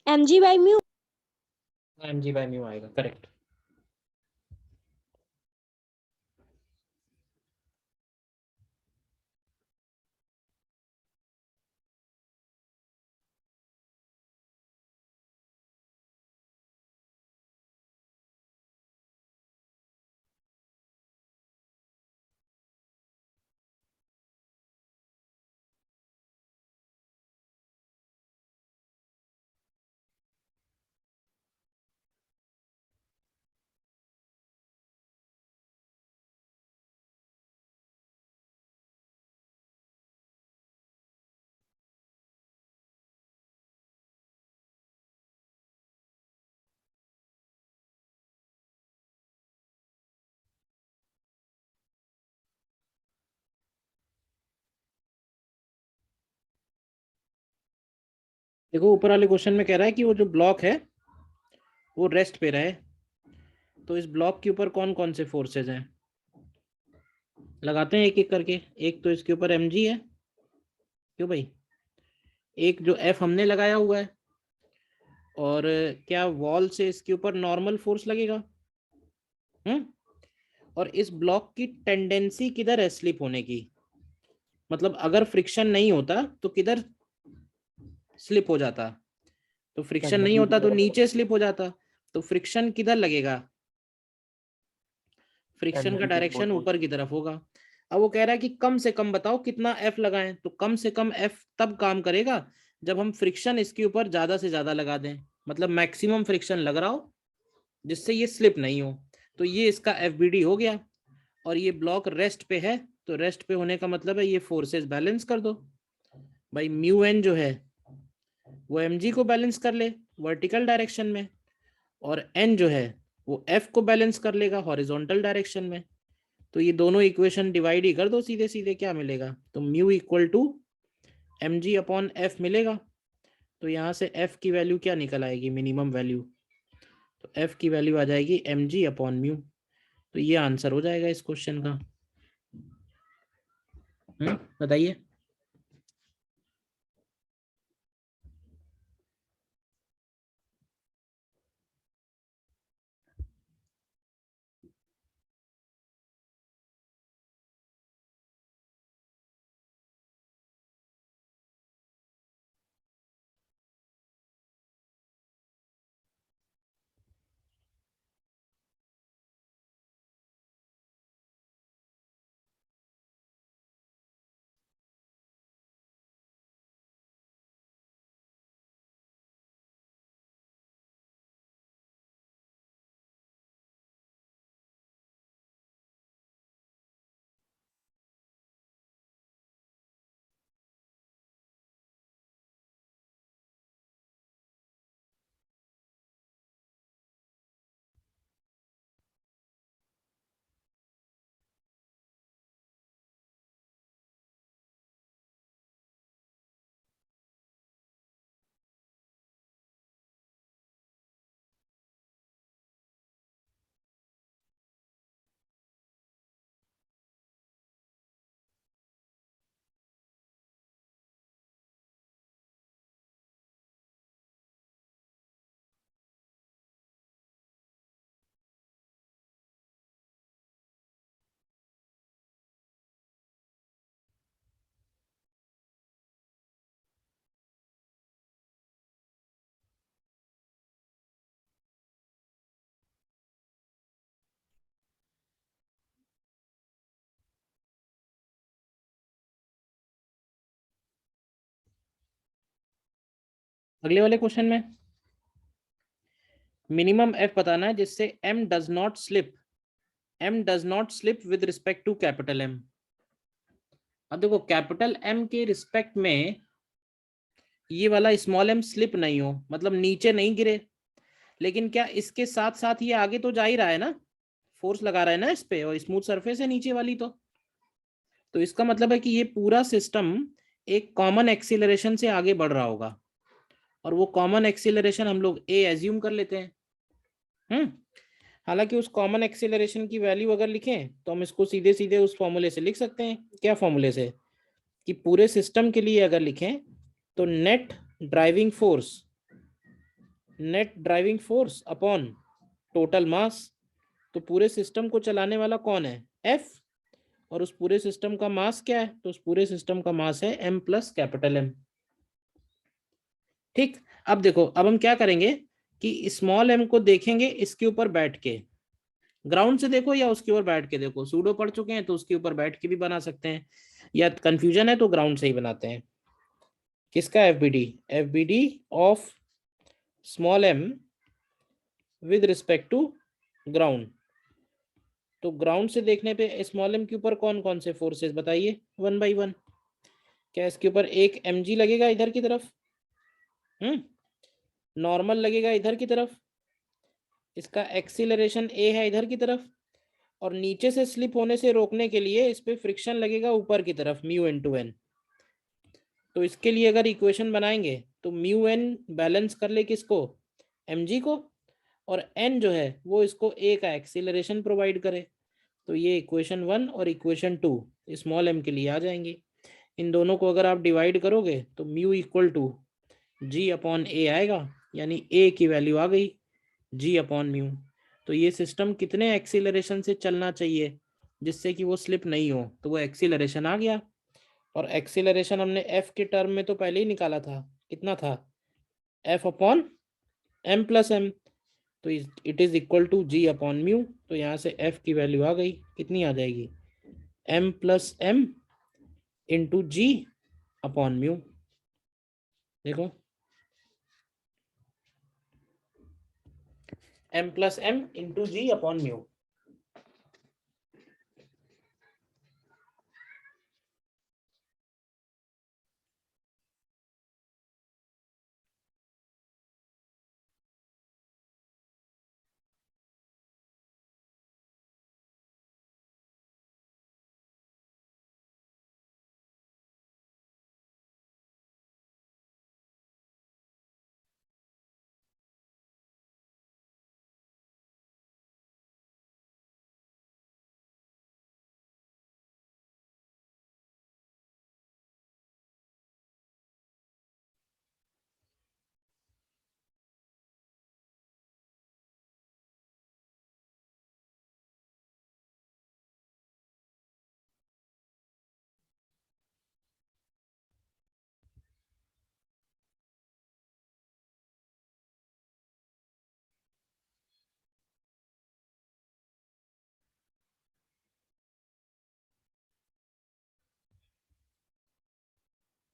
E: mg by mu।
A: M G by mu आएगा, करेक्ट। देखो ऊपर वाले क्वेश्चन में कह रहा है कि वो जो ब्लॉक है वो रेस्ट पे रहे, तो इस ब्लॉक के ऊपर कौन कौन से फोर्सेज हैं लगाते हैं एक एक करके। एक तो इसके ऊपर एम जी है, क्यों भाई, एक जो एफ हमने लगाया हुआ है, और क्या वॉल से इसके ऊपर नॉर्मल फोर्स लगेगा। हम्म और इस ब्लॉक की टेंडेंसी किधर है स्लिप होने की, मतलब अगर फ्रिक्शन नहीं होता तो किधर स्लिप हो जाता, तो फ्रिक्शन नहीं होता तो नीचे स्लिप हो जाता, तो फ्रिक्शन किधर लगेगा, फ्रिक्शन का डायरेक्शन ऊपर की तरफ होगा। अब वो कह रहा है कि कम से कम बताओ कितना एफ लगाएं, तो कम से कम एफ तब काम करेगा जब हम फ्रिक्शन इसके ऊपर ज्यादा से ज्यादा लगा दें, मतलब मैक्सिमम फ्रिक्शन लग रहा हो जिससे ये स्लिप नहीं हो। तो ये इसका एफ बी डी हो गया, और ये ब्लॉक रेस्ट पे है, तो रेस्ट पे होने का मतलब है ये फोर्सेस बैलेंस कर दो भाई। म्यू एन जो है वो एम जी को बैलेंस कर ले वर्टिकल डायरेक्शन में, और एन जो है वो एफ को बैलेंस कर लेगा हॉरिजॉन्टल डायरेक्शन में। तो ये दोनों इक्वेशन डिवाइड ही कर दो सीधे सीधे, क्या मिलेगा, तो mu equal to M G upon F मिलेगा। तो यहाँ से एफ की वैल्यू क्या निकल आएगी, मिनिमम वैल्यू, तो एफ की वैल्यू आ जाएगी एम जी अपॉन म्यू। तो ये आंसर हो जाएगा इस क्वेश्चन का। बताइए। अगले वाले क्वेश्चन में मिनिमम एफ बताना है जिससे M does not slip with respect to capital M. अब देखो कैपिटल एम के रिस्पेक्ट में ये वाला स्मॉल एम स्लिप नहीं हो, मतलब नीचे नहीं गिरे, लेकिन क्या इसके साथ साथ ये आगे तो जा ही रहा है ना, फोर्स लगा रहा है ना इस पे, और स्मूथ सरफेस है नीचे वाली, तो इसका मतलब है कि ये पूरा सिस्टम एक कॉमन एक्सीलरेशन से आगे बढ़ रहा होगा, और वो कॉमन एक्सीलरेशन हम लोग ए एज्यूम कर लेते हैं। हालांकि उस कॉमन एक्सीलरेशन की वैल्यू अगर लिखें तो हम इसको सीधे सीधे उस फॉर्मूले से लिख सकते हैं। क्या फॉर्मूले से? कि पूरे सिस्टम के लिए अगर लिखें तो net driving force upon total mass, तो पूरे सिस्टम को चलाने वाला कौन है? एफ, और उस पूरे सिस्टम का मास क्या है? तो उस पूरे सिस्टम का मास है m प्लस कैपिटल M। ठीक, अब देखो, अब हम क्या करेंगे कि स्मॉल m को देखेंगे इसके ऊपर बैठ के, ग्राउंड से देखो या उसके ऊपर बैठ के देखो, सूडो पढ़ चुके हैं तो उसके ऊपर बैठ के भी बना सकते हैं, या कंफ्यूजन है तो ग्राउंड से ही बनाते हैं। किसका FBD of small m with respect to ground. तो ग्राउंड से देखने पे स्मॉल m के ऊपर कौन कौन से फोर्सेस बताइए, 1 बाई 1। क्या इसके ऊपर एक mg लगेगा इधर की तरफ, नॉर्मल लगेगा इधर की तरफ, इसका एक्सीलरेशन a है इधर की तरफ, और नीचे से स्लिप होने से रोकने के लिए इस पे फ्रिक्शन लगेगा ऊपर की तरफ म्यू इनटू n। तो इसके लिए अगर इक्वेशन बनाएंगे तो म्यू n बैलेंस कर ले किसको? mg को, और n जो है वो इसको a का एक्सीलरेशन प्रोवाइड करे। तो ये इक्वेशन 1 और इक्वेशन 2 स्मॉल m के लिए आ जाएंगे। इन दोनों को अगर आप डिवाइड करोगे तो mu equal to g upon a आएगा, यानी a की वैल्यू आ गई g अपॉन म्यू। तो ये सिस्टम कितने एक्सीलरेशन से चलना चाहिए जिससे कि वो स्लिप नहीं हो, तो वो एक्सीलरेशन आ गया। और एक्सीलरेशन हमने f के टर्म में तो पहले ही निकाला था, कितना था? f upon m plus m, तो it is equal to g upon mu. तो यहाँ से f की वैल्यू आ गई, कितनी आ जाएगी? m प्लस m इंटू जी अपॉन म्यू। देखो m प्लस m इंटू जी अपॉन म्यू।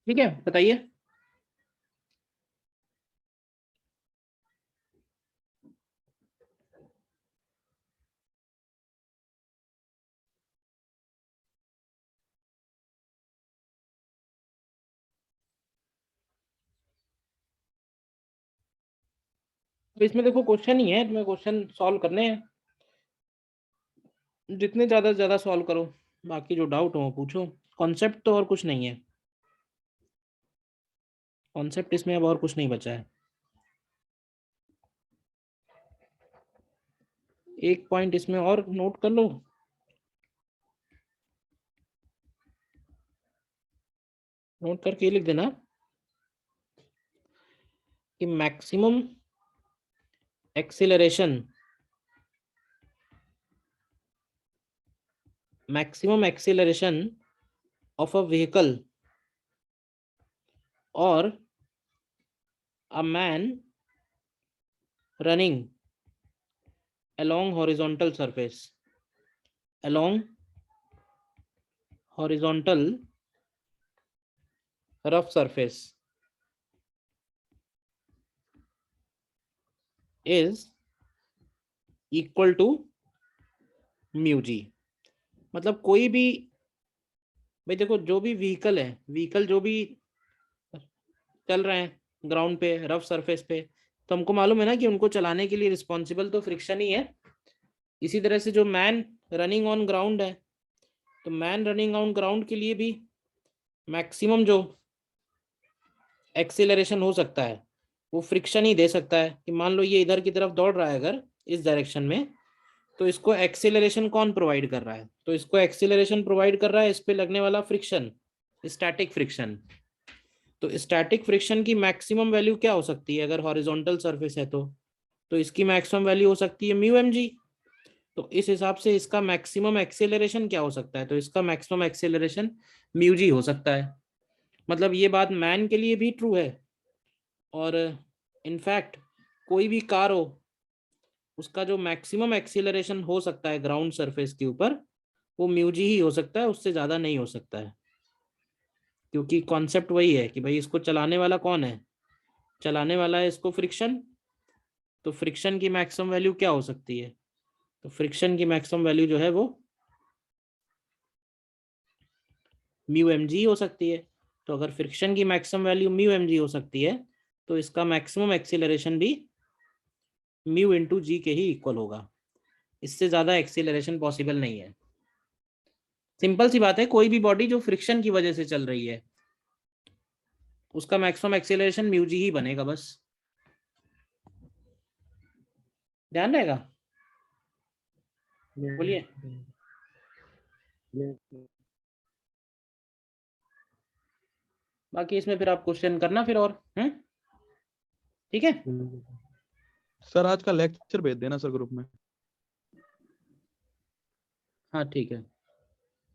A: ठीक है, बताइए। तो इसमें देखो क्वेश्चन ही है, तुम्हें क्वेश्चन सॉल्व करने हैं, जितने ज्यादा से ज्यादा सॉल्व करो, बाकी जो डाउट हो पूछो। कॉन्सेप्ट तो और कुछ नहीं है, कॉन्सेप्ट इसमें अब और कुछ नहीं बचा है। एक पॉइंट इसमें और नोट कर लो, नोट करके लिख देना कि maximum acceleration of a vehicle or a man running along horizontal rough surface is equal to mu g. मतलब कोई भी, भाई देखो जो भी व्हीकल जो भी चल रहे हैं ग्राउंड पे, रफ सरफेस पे, तो हमको मालूम है ना कि उनको चलाने के लिए रिस्पॉन्सिबल तो फ्रिक्शन ही है। इसी तरह से जो मैन रनिंग ऑन ग्राउंड है, तो मैन रनिंग ऑन ग्राउंड के लिए भी मैक्सिमम जो एक्सीलरेशन हो सकता है वो फ्रिक्शन ही दे सकता है। कि मान लो ये इधर की तरफ दौड़ रहा है अगर इस डायरेक्शन में, तो इसको एक्सीलरेशन कौन प्रोवाइड कर रहा है? तो इसको एक्सीलरेशन प्रोवाइड कर रहा है इस पे लगने वाला फ्रिक्शन, स्टैटिक फ्रिक्शन। तो स्टैटिक फ्रिक्शन की मैक्सिमम वैल्यू क्या हो सकती है अगर हॉरिजॉन्टल सरफेस है? तो इसकी मैक्सिमम वैल्यू हो सकती है म्यू एम जी। तो इस हिसाब से इसका मैक्सिमम एक्सेलरेशन क्या हो सकता है? तो इसका मैक्सिमम एक्सेलरेशन म्यू जी हो सकता है। मतलब ये बात मैन के लिए भी ट्रू है, और इनफैक्ट कोई भी कार हो उसका जो मैक्सिमम एक्सेलरेशन हो सकता है ग्राउंड सरफेस के ऊपर, वो म्यू जी ही हो सकता है, उससे ज़्यादा नहीं हो सकता है। क्योंकि कॉन्सेप्ट वही है कि भाई इसको चलाने वाला कौन है? चलाने वाला है इसको फ्रिक्शन। तो फ्रिक्शन की मैक्सिमम वैल्यू क्या हो सकती है? तो फ्रिक्शन की मैक्सिमम वैल्यू जो है वो म्यू एम जी हो सकती है। तो अगर फ्रिक्शन की maximum value mu M G हो सकती है, तो इसका मैक्सिमम एक्सीलरेशन भी म्यू इंटू जी के ही इक्वल होगा। इससे ज़्यादा एक्सीलरेशन पॉसिबल नहीं है। सिंपल सी बात है, कोई भी बॉडी जो फ्रिक्शन की वजह से चल रही है उसका मैक्सिमम एक्सीलरेशन म्यू जी ही बनेगा, बस ध्यान रहेगा। बोलिए। बाकी इसमें फिर आप क्वेश्चन करना फिर, और ठीक है।
C: सर आज का लेक्चर भेज देना सर ग्रुप में।
A: हाँ ठीक है।